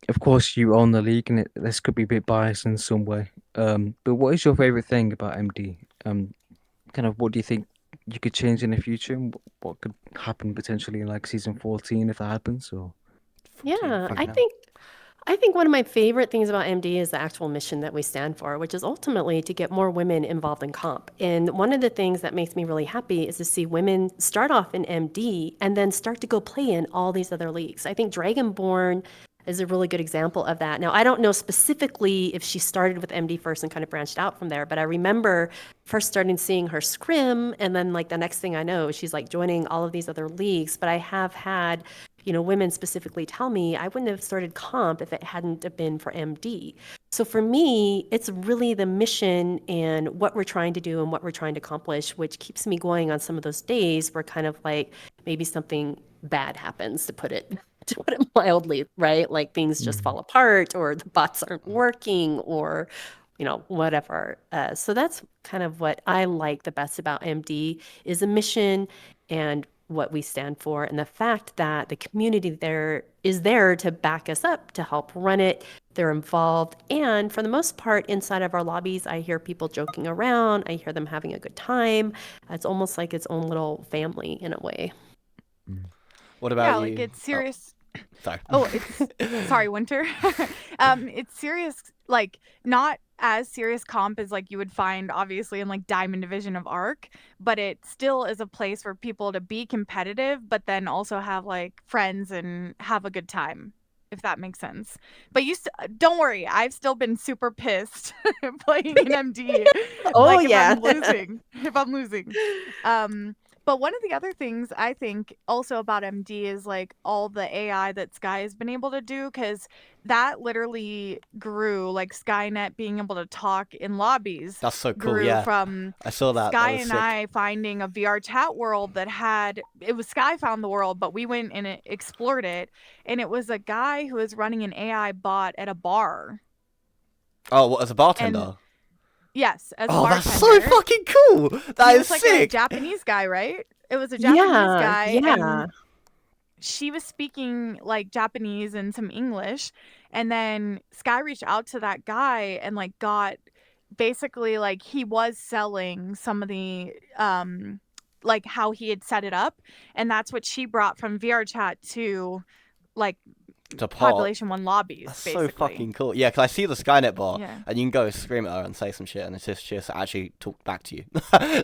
[SPEAKER 3] of course you own the league, and this could be a bit biased in some way. But what is your favorite thing about MD? Kind of what do you think you could change in the future? And what could happen potentially in like season 14 if that happens? Or
[SPEAKER 1] 14,
[SPEAKER 2] Yeah, I
[SPEAKER 1] fucking hell.
[SPEAKER 2] think
[SPEAKER 5] I think one of my favorite things about MD is the actual mission that we stand for, which is ultimately to get more women involved in comp. And one of the things that makes me really happy is to see women start off in MD and then start to go play in all these other leagues. I think Dragonborn is a really good example of that. Now, I don't know specifically if she started with MD first and kind of branched out from there, but I remember first starting seeing her scrim, and then like the next thing I know, she's like joining all of these other leagues. But I have had, women specifically tell me I wouldn't have started comp if it hadn't have been for MD. So for me, it's really the mission and what we're trying to do and what we're trying to accomplish, which keeps me going on some of those days where kind of like maybe something bad happens, to put it mildly, right? Like things just fall apart, or the bots aren't working, or whatever. So that's kind of what I like the best about MD, is a mission and what we stand for, and the fact that the community there is there to back us up, to help run it. They're involved, and for the most part, inside of our lobbies, I hear people joking around. I hear them having a good time. It's almost like its own little family in a way.
[SPEAKER 1] What about you?
[SPEAKER 4] like it's serious.
[SPEAKER 1] Sorry.
[SPEAKER 4] Oh, it's sorry, Winter. It's serious, like not as serious comp as like you would find obviously in like Diamond Division of Arc, but it still is a place for people to be competitive, but then also have like friends and have a good time, if that makes sense. But don't worry, I've still been super pissed playing in MD.
[SPEAKER 5] Oh,
[SPEAKER 4] like,
[SPEAKER 5] yeah.
[SPEAKER 4] If I'm losing. But one of the other things I think also about MD is like all the AI that Sky has been able to do, because that literally grew, like Skynet being able to talk in lobbies.
[SPEAKER 1] That's so cool.
[SPEAKER 4] Grew
[SPEAKER 1] Yeah,
[SPEAKER 4] from
[SPEAKER 1] I saw that.
[SPEAKER 4] Sky
[SPEAKER 1] That was
[SPEAKER 4] and
[SPEAKER 1] sick.
[SPEAKER 4] I finding a VR chat world that it was Sky found the world, but we went and explored it, and it was a guy who was running an AI bot at a bar.
[SPEAKER 1] Oh, what, as a bartender?
[SPEAKER 4] Yes, as a
[SPEAKER 1] Oh,
[SPEAKER 4] bartender.
[SPEAKER 1] that's so fucking cool. That
[SPEAKER 4] He
[SPEAKER 1] is
[SPEAKER 4] was like
[SPEAKER 1] sick.
[SPEAKER 4] a Japanese guy, right? It was a Japanese guy.
[SPEAKER 5] Yeah.
[SPEAKER 4] And she was speaking like Japanese and some English. And then Sky reached out to that guy and like got basically like he was selling some of the like how he had set it up. And that's what she brought from VR chat to like
[SPEAKER 1] To pop.
[SPEAKER 4] Population 1 lobbies.
[SPEAKER 1] That's
[SPEAKER 4] basically.
[SPEAKER 1] so fucking cool. Yeah, because I see the Skynet bar,
[SPEAKER 4] Yeah.
[SPEAKER 1] and you can go scream at her and say some shit, and it's just she just actually talk back to you,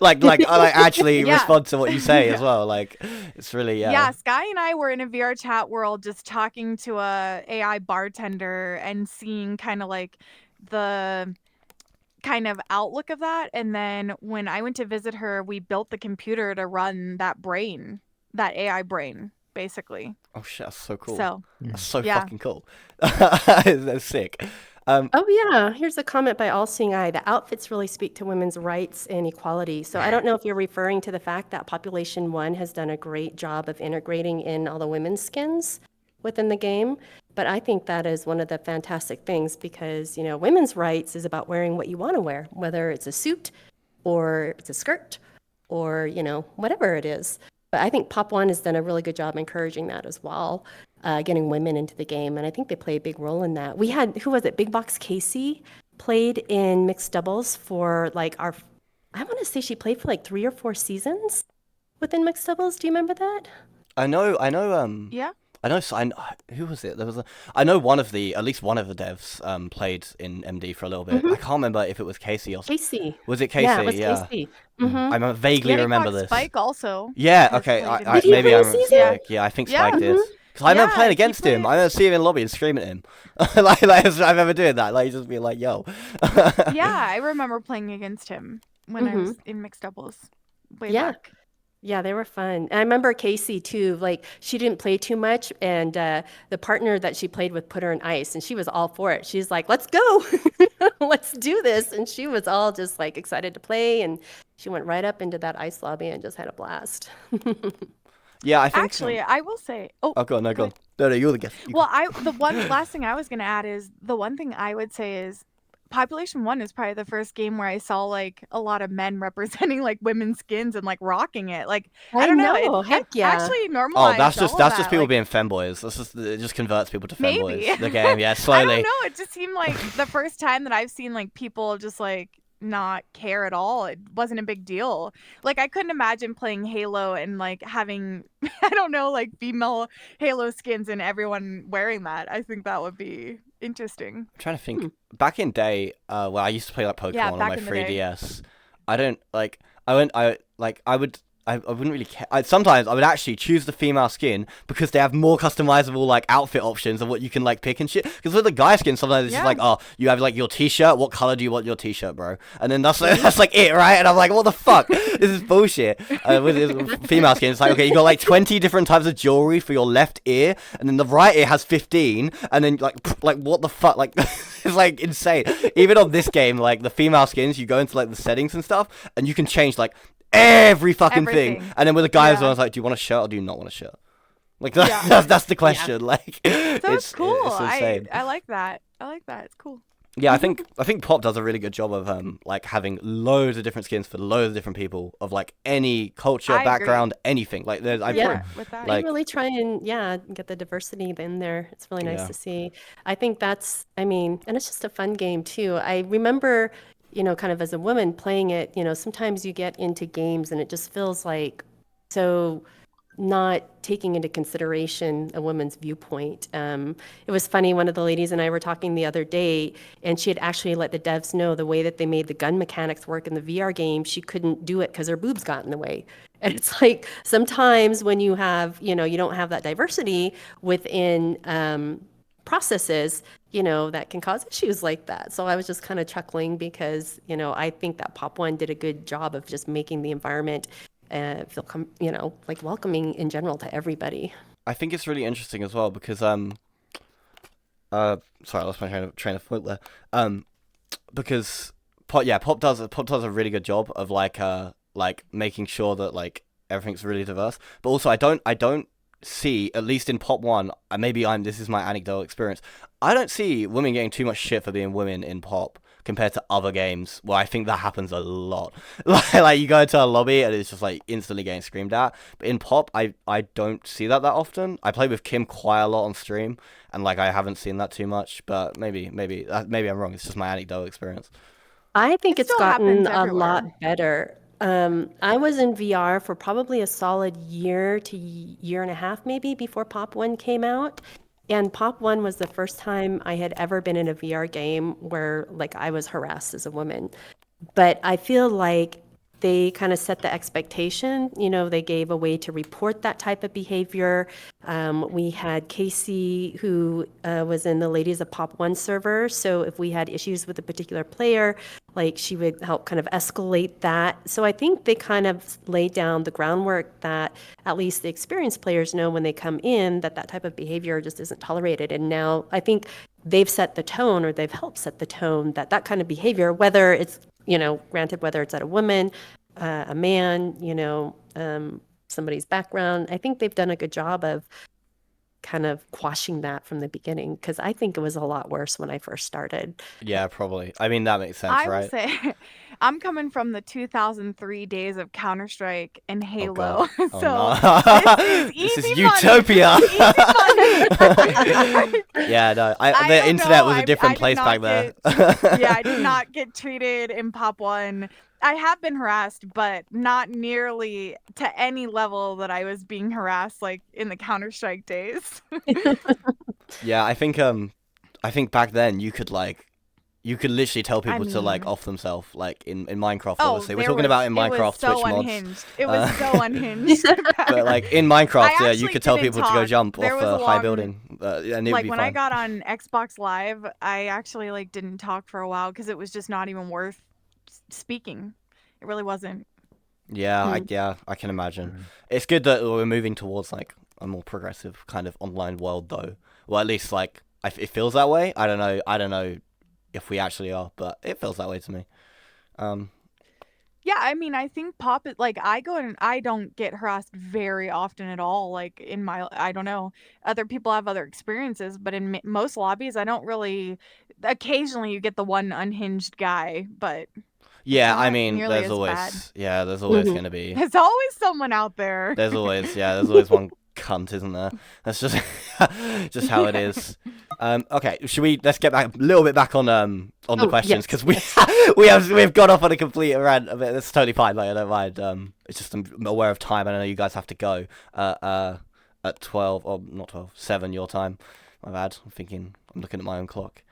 [SPEAKER 1] like I actually
[SPEAKER 4] Yeah.
[SPEAKER 1] respond to what you say as well. Like it's really
[SPEAKER 4] Yeah, Sky and I were in a VR chat world just talking to a AI bartender and seeing kind of like the kind of outlook of that. And then when I went to visit her, we built the computer to run that AI brain, basically.
[SPEAKER 1] Oh shit, that's so cool.
[SPEAKER 4] So
[SPEAKER 1] That's so
[SPEAKER 4] yeah.
[SPEAKER 1] fucking cool. That's sick.
[SPEAKER 5] Oh, yeah. Here's a comment by All Seeing Eye. The outfits really speak to women's rights and equality. So I don't know if you're referring to the fact that Population 1 has done a great job of integrating in all the women's skins within the game. But I think that is one of the fantastic things, because, women's rights is about wearing what you want to wear, whether it's a suit or it's a skirt or, whatever it is. But I think Pop 1 has done a really good job encouraging that as well. Getting women into the game, and I think they play a big role in that. We had, who was it? Big Box Casey played in mixed doubles for like I want to say she played for like 3 or 4 seasons within mixed doubles. Do you remember that?
[SPEAKER 1] I know.
[SPEAKER 4] Yeah.
[SPEAKER 1] Who was it? I know at least one of the devs played in MD for a little bit. I can't remember if it was Casey or
[SPEAKER 5] Casey.
[SPEAKER 1] Was it Casey?
[SPEAKER 5] Yeah, it was Casey.
[SPEAKER 1] I vaguely remember
[SPEAKER 4] Big Box
[SPEAKER 1] this.
[SPEAKER 4] Spike also.
[SPEAKER 1] Yeah.
[SPEAKER 4] has
[SPEAKER 1] Okay.
[SPEAKER 4] played in
[SPEAKER 1] I
[SPEAKER 5] Did he
[SPEAKER 1] maybe
[SPEAKER 5] play
[SPEAKER 1] I
[SPEAKER 5] a
[SPEAKER 1] remember
[SPEAKER 5] season?
[SPEAKER 1] Spike. Yeah, I think
[SPEAKER 4] Yeah.
[SPEAKER 1] Spike did. Because I remember
[SPEAKER 4] Yeah,
[SPEAKER 1] playing
[SPEAKER 4] he
[SPEAKER 1] against him.
[SPEAKER 4] played-
[SPEAKER 1] I remember seeing him in the lobby and screaming at him. like I remember doing that. Like just being like, "Yo."
[SPEAKER 4] Yeah, I remember playing against him when I was in mixed doubles way
[SPEAKER 5] Yeah.
[SPEAKER 4] back.
[SPEAKER 5] Yeah, they were fun. And I remember Casey too, like she didn't play too much, and the partner that she played with put her in ice, and she was all for it. She's like, let's go, let's do this. And she was all just like excited to play, and she went right up into that ice lobby and just had a blast.
[SPEAKER 1] Yeah, I think.
[SPEAKER 4] Actually, I will say. Oh,
[SPEAKER 1] go on. No, go
[SPEAKER 4] go
[SPEAKER 1] on. No, you're the guest.
[SPEAKER 4] well, the one last thing I was gonna add is the one thing I would say is Population 1 is probably the first game where I saw like a lot of men representing like women's skins and like rocking it. Like I don't know,
[SPEAKER 5] Heck
[SPEAKER 4] it
[SPEAKER 5] yeah.
[SPEAKER 4] actually normalized.
[SPEAKER 1] Oh, that's just
[SPEAKER 4] all of that.
[SPEAKER 1] people
[SPEAKER 4] like,
[SPEAKER 1] being femboys. It just converts people to femboys.
[SPEAKER 4] Maybe.
[SPEAKER 1] The game, yeah,
[SPEAKER 4] I
[SPEAKER 1] slowly.
[SPEAKER 4] don't know. It just seemed like the first time that I've seen like people just like not care at all. It wasn't a big deal. Like, I couldn't imagine playing Halo and like having, I don't know, like female Halo skins and everyone wearing that. I think that would be interesting.
[SPEAKER 1] I'm trying to think. Back in day, well, I used to play like Pokemon on
[SPEAKER 4] back
[SPEAKER 1] my
[SPEAKER 4] in the day.
[SPEAKER 1] 3DS. I don't like. I wouldn't really care. Sometimes I would actually choose the female skin because they have more customizable like outfit options of what you can like pick and shit. Because with the guy skin, sometimes it's just like, oh, you have like your t-shirt. What color do you want your t-shirt, bro? And then that's like it, right? And I'm like, what the fuck? This is bullshit. With the female skin, it's like, okay, you got like 20 different types of jewelry for your left ear, and then the right ear has 15, and then like what the fuck? Like it's like insane. Even on this game, like the female skins, you go into like the settings and stuff, and you can change like every fucking thing. And then with the guys, I was like, do you want a shirt or do you not want a shirt? Like that's the question. Like,
[SPEAKER 4] it's cool.
[SPEAKER 1] It's insane.
[SPEAKER 4] I like that. It's cool.
[SPEAKER 1] Yeah, I think Pop does a really good job of like having loads of different skins for loads of different people of like any culture, background, anything. Like there's
[SPEAKER 4] with that.
[SPEAKER 5] They really try and get the diversity in there. It's really nice to see. I think that's, I mean, and it's just a fun game too. I remember, kind of as a woman playing it, sometimes you get into games and it just feels like so not taking into consideration a woman's viewpoint. It was funny, one of the ladies and I were talking the other day, and she had actually let the devs know the way that they made the gun mechanics work in the VR game, she couldn't do it because her boobs got in the way. And it's like, sometimes when you have, you don't have that diversity within processes, that can cause issues like that. So I was just kind of chuckling because, I think that Pop One did a good job of just making the environment feel, like welcoming in general to everybody.
[SPEAKER 1] I think it's really interesting as well because sorry, I lost my train of thought there. Because Pop does a really good job of like making sure that like everything's really diverse. But also I don't see, at least in Pop 1, this is my anecdotal experience, I don't see women getting too much shit for being women in Pop compared to other games where I think that happens a lot. like you go into a lobby and it's just like instantly getting screamed at. But in Pop, I don't see that often. I play with Kim quite a lot on stream, and like I haven't seen that too much. But maybe I'm wrong. It's just my anecdotal experience.
[SPEAKER 5] I think it's gotten a
[SPEAKER 4] everywhere.
[SPEAKER 5] lot better. I was in VR for probably a solid year to year and a half, maybe, before Pop 1 came out. And Pop 1 was the first time I had ever been in a VR game where like I was harassed as a woman. But I feel like they kind of set the expectation. They gave a way to report that type of behavior. We had Casey, who was in the Ladies of Pop 1 server. So if we had issues with a particular player, like she would help kind of escalate that. So I think they kind of laid down the groundwork that at least the experienced players know when they come in that type of behavior just isn't tolerated. And now I think they've set the tone, or they've helped set the tone, that kind of behavior, whether it's, granted, whether it's at a woman, a man, somebody's background, I think they've done a good job of kind of quashing that from the beginning, because I think it was a lot worse when I first started.
[SPEAKER 1] Yeah, probably. I mean, that makes sense,
[SPEAKER 4] I
[SPEAKER 1] right?
[SPEAKER 4] would say I'm coming from the 2003 days of Counter-Strike and Halo.
[SPEAKER 1] Oh,
[SPEAKER 4] so
[SPEAKER 1] no.
[SPEAKER 4] this is
[SPEAKER 1] utopia.
[SPEAKER 4] Easy money.
[SPEAKER 1] Yeah, no.
[SPEAKER 4] I
[SPEAKER 1] The
[SPEAKER 4] don't
[SPEAKER 1] internet
[SPEAKER 4] know.
[SPEAKER 1] was a different
[SPEAKER 4] I
[SPEAKER 1] place
[SPEAKER 4] did
[SPEAKER 1] back
[SPEAKER 4] not
[SPEAKER 1] there.
[SPEAKER 4] Yeah, I did not get treated in Pop 1. I have been harassed, but not nearly to any level that I was being harassed like in the Counter-Strike days.
[SPEAKER 1] Yeah, I think back then you could literally tell people to like off themselves, like in Minecraft, obviously. We're talking about in Minecraft,
[SPEAKER 4] it was so
[SPEAKER 1] Twitch mods.
[SPEAKER 4] unhinged. It was so unhinged.
[SPEAKER 1] But like in Minecraft, yeah, you
[SPEAKER 4] actually
[SPEAKER 1] could tell
[SPEAKER 4] didn't
[SPEAKER 1] people to go
[SPEAKER 4] talk.
[SPEAKER 1] jump
[SPEAKER 4] There
[SPEAKER 1] off
[SPEAKER 4] was
[SPEAKER 1] a
[SPEAKER 4] a
[SPEAKER 1] high
[SPEAKER 4] long-
[SPEAKER 1] building. And it would
[SPEAKER 4] Like
[SPEAKER 1] be
[SPEAKER 4] when
[SPEAKER 1] fine.
[SPEAKER 4] I got on Xbox Live, I actually like didn't talk for a while because it was just not even worth speaking. It really wasn't.
[SPEAKER 1] Yeah, I can imagine. It's good that we're moving towards like a more progressive kind of online world, though. Well, at least like it feels that way. I don't know if we actually are, but it feels that way to me.
[SPEAKER 4] Yeah, I mean, I think Pop is like I go and I don't get harassed very often at all. Like in my, I don't know, other people have other experiences, but in most lobbies, I don't really. Occasionally, you get the one unhinged guy, but
[SPEAKER 1] Yeah, I
[SPEAKER 4] not
[SPEAKER 1] mean,
[SPEAKER 4] nearly
[SPEAKER 1] there's
[SPEAKER 4] as
[SPEAKER 1] always
[SPEAKER 4] bad.
[SPEAKER 1] there's always gonna be
[SPEAKER 4] there's always someone out there.
[SPEAKER 1] there's always one cunt, isn't there? That's just just how it is. Okay, let's get back a little bit back on the questions, because we've gone off on a complete rant of it. That's totally fine. Like, I don't mind. It's just I'm aware of time. I know you guys have to go at 12, or not 12, 7 your time. My bad. I'm looking at my own clock.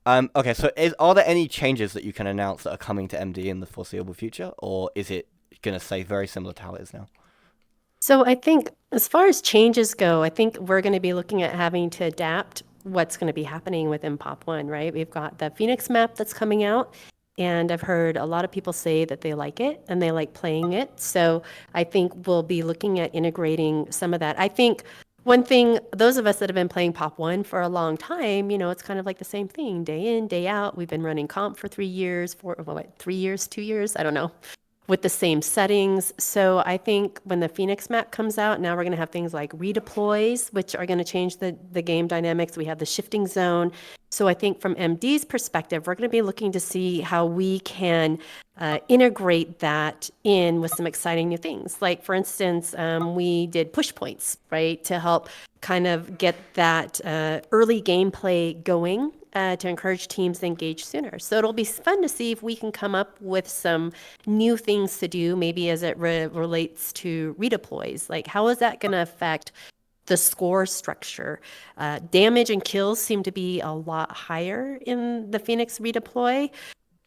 [SPEAKER 1] Okay, so are there any changes that you can announce that are coming to MD in the foreseeable future, or is it going to stay very similar to how it is now?
[SPEAKER 5] So I think as far as changes go, I think we're going to be looking at having to adapt what's going to be happening within Pop 1, right? We've got the Phoenix map that's coming out, and I've heard a lot of people say that they like it and they like playing it. So I think we'll be looking at integrating some of that. I think one thing, those of us that have been playing Pop 1 for a long time, it's kind of like the same thing, day in, day out. We've been running comp for 3 years, 3 years, 2 years, I don't know, with the same settings. So I think when the Phoenix map comes out, now we're going to have things like redeploys, which are going to change the game dynamics. We have the shifting zone. So I think from MD's perspective, we're going to be looking to see how we can integrate that in with some exciting new things. Like, for instance, we did push points, right, to help kind of get that early gameplay going to encourage teams to engage sooner. So it'll be fun to see if we can come up with some new things to do, maybe as it relates to redeploys. Like, how is that going to affect the score structure? Damage and kills seem to be a lot higher in the Phoenix redeploy.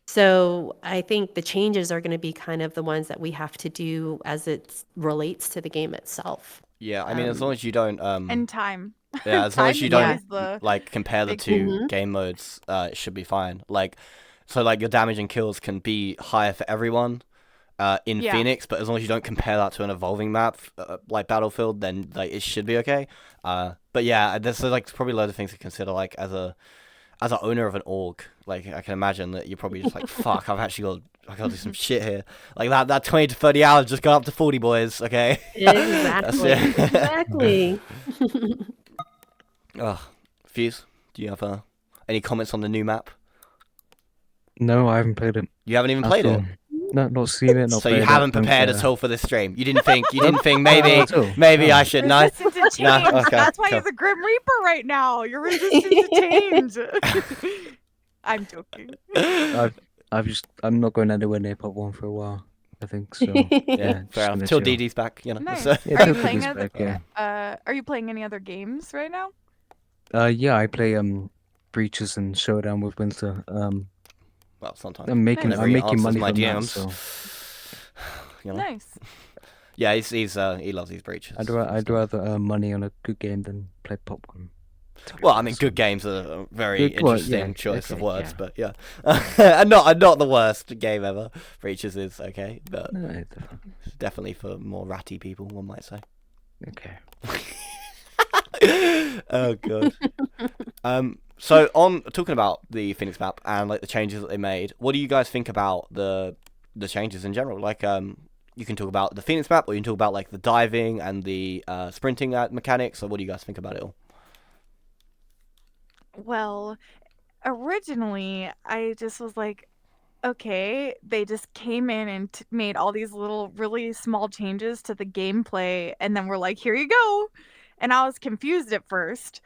[SPEAKER 5] So I think the changes are going to be kind of the ones that we have to do as it relates to the game itself.
[SPEAKER 1] Yeah, I mean, as long as you don't
[SPEAKER 4] And time.
[SPEAKER 1] yeah, as long as you don't
[SPEAKER 4] the
[SPEAKER 1] like compare the two game modes, it should be fine. Like, so like your damage and kills can be higher for everyone in Phoenix, but as long as you don't compare that to an evolving map like Battlefield, then like it should be okay. But yeah, there's like probably a load of things to consider. Like as an owner of an org, like I can imagine that you're probably just like, fuck, I gotta do some shit here. Like that 20 to 30 hours just got up to 40, boys. Okay.
[SPEAKER 5] Exactly. Exactly.
[SPEAKER 1] Fuze, do you have any comments on the new map?
[SPEAKER 3] No, I haven't played it.
[SPEAKER 1] You haven't even
[SPEAKER 3] at
[SPEAKER 1] played
[SPEAKER 3] all.
[SPEAKER 1] it.
[SPEAKER 3] No, not seen it. Not
[SPEAKER 1] So
[SPEAKER 3] played
[SPEAKER 1] you
[SPEAKER 3] it,
[SPEAKER 1] haven't
[SPEAKER 3] and,
[SPEAKER 1] prepared at all for this stream. You didn't think maybe I should know.
[SPEAKER 4] resistant to change.
[SPEAKER 1] No, okay,
[SPEAKER 4] That's why
[SPEAKER 1] cool.
[SPEAKER 4] you're the Grim Reaper right now. You're resistant to change. I'm joking.
[SPEAKER 3] I'm not going anywhere near Pop 1 for a while, I think so.
[SPEAKER 1] Yeah,
[SPEAKER 3] just
[SPEAKER 1] fair enough.
[SPEAKER 3] gonna
[SPEAKER 1] Till
[SPEAKER 3] chill.
[SPEAKER 1] DD's back,
[SPEAKER 4] Nice.
[SPEAKER 1] So.
[SPEAKER 3] Yeah,
[SPEAKER 4] Are you
[SPEAKER 3] till
[SPEAKER 4] playing
[SPEAKER 3] DD's
[SPEAKER 4] other?
[SPEAKER 3] back, yeah.
[SPEAKER 4] Are you playing any other games right now?
[SPEAKER 3] Yeah, I play Breaches and Showdown with Winter.
[SPEAKER 1] Well, sometimes.
[SPEAKER 3] I'm making
[SPEAKER 1] Whenever he answers
[SPEAKER 3] money
[SPEAKER 1] my
[SPEAKER 3] from that,
[SPEAKER 1] DMs.
[SPEAKER 3] so
[SPEAKER 4] Nice.
[SPEAKER 1] Yeah, he loves these breaches.
[SPEAKER 3] I'd rather earn money on a good game than play Pop 1.
[SPEAKER 1] Well, I mean, good games are a very
[SPEAKER 3] Good, well,
[SPEAKER 1] interesting
[SPEAKER 3] yeah,
[SPEAKER 1] choice of
[SPEAKER 3] okay,
[SPEAKER 1] words,
[SPEAKER 3] yeah.
[SPEAKER 1] but yeah, and not the worst game ever. Breaches is okay, but
[SPEAKER 3] No, it's
[SPEAKER 1] definitely for more ratty people, one might say.
[SPEAKER 3] okay.
[SPEAKER 1] Oh god. So on talking about the Phoenix map and like the changes that they made, what do you guys think about the changes in general? Like, you can talk about the Phoenix map, or you can talk about like the diving and the sprinting mechanics. So what do you guys think about it all?
[SPEAKER 4] Well, originally, I just was like, okay, they just came in and made all these little, really small changes to the gameplay, and then we're like, here you go. And I was confused at first.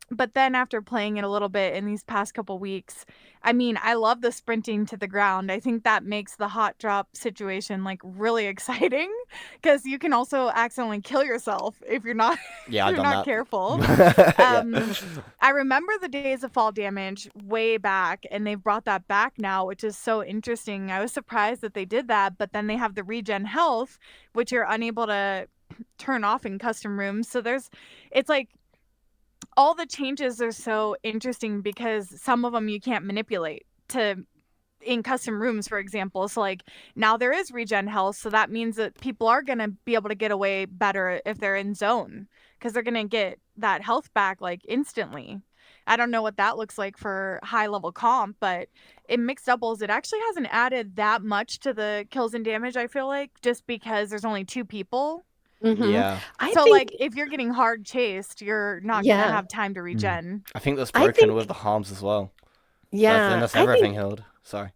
[SPEAKER 4] But then after playing it a little bit in these past couple weeks, I mean, I love the sprinting to the ground. I think that makes the hot drop situation like really exciting, because you can also accidentally kill yourself if you're not
[SPEAKER 1] Yeah, I've
[SPEAKER 4] you're
[SPEAKER 1] done
[SPEAKER 4] not
[SPEAKER 1] that.
[SPEAKER 4] careful.
[SPEAKER 1] Yeah.
[SPEAKER 4] I remember the days of fall damage way back, and they've brought that back now, which is so interesting. I was surprised that they did that, but then they have the regen health, which you're unable to turn off in custom rooms. So it's like all the changes are so interesting, because some of them you can't manipulate in custom rooms, for example. So like now there is regen health, so that means that people are going to be able to get away better if they're in zone, because they're going to get that health back like instantly. I don't know what that looks like for high level comp, but in mixed doubles it actually hasn't added that much to the kills and damage, I feel like, just because there's only 2 people.
[SPEAKER 5] Mhm.
[SPEAKER 1] Yeah,
[SPEAKER 5] I
[SPEAKER 4] So
[SPEAKER 5] think,
[SPEAKER 4] like if you're getting hard chased, you're not gonna
[SPEAKER 5] yeah,
[SPEAKER 4] have time to regen.
[SPEAKER 1] I think that's
[SPEAKER 5] I
[SPEAKER 1] broken
[SPEAKER 5] think,
[SPEAKER 1] with the harms as well.
[SPEAKER 5] yeah,
[SPEAKER 1] Unless
[SPEAKER 5] I
[SPEAKER 1] everything
[SPEAKER 5] think
[SPEAKER 1] healed. Sorry.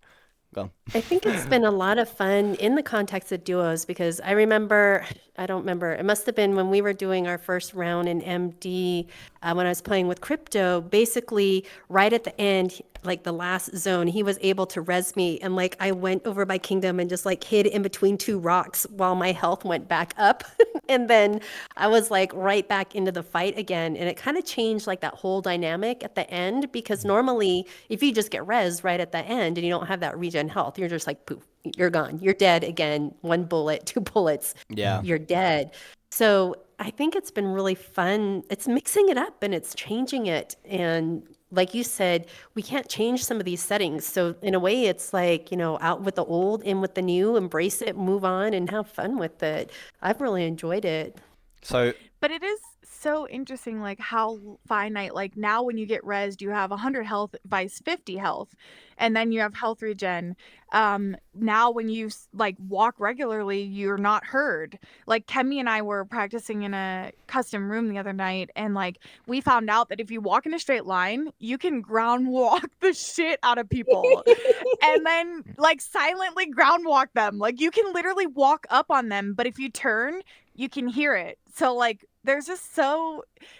[SPEAKER 1] Go on.
[SPEAKER 5] I think it's been a lot of fun in the context of duos because I don't remember, it must have been when we were doing our first round in MD when I was playing with Crypto. Basically, right at the end, like the last zone, he was able to res me. And like I went over my kingdom and just like hid in between two rocks while my health went back up. And then I was like right back into the fight again. And it kind of changed like that whole dynamic at the end because normally if you just get res right at the end and you don't have that regen health, you're just like poof, you're gone. You're dead again. 1 bullet, 2 bullets.
[SPEAKER 1] Yeah.
[SPEAKER 5] You're dead. So I think it's been really fun. It's mixing it up and it's changing it. And like you said, we can't change some of these settings. So in a way, it's like, out with the old, in with the new, embrace it, move on, and have fun with it. I've really enjoyed it.
[SPEAKER 1] So
[SPEAKER 4] But it is so interesting, like how finite, like now when you get rezzed, you have 100 health, vice 50 health, and then you have health regen. Now when you like walk regularly, you're not heard. Like Kemi and I were practicing in a custom room the other night, and like we found out that if you walk in a straight line, you can ground walk the shit out of people. And then like silently ground walk them. Like you can literally walk up on them, but if you turn, you can hear it. So like there's just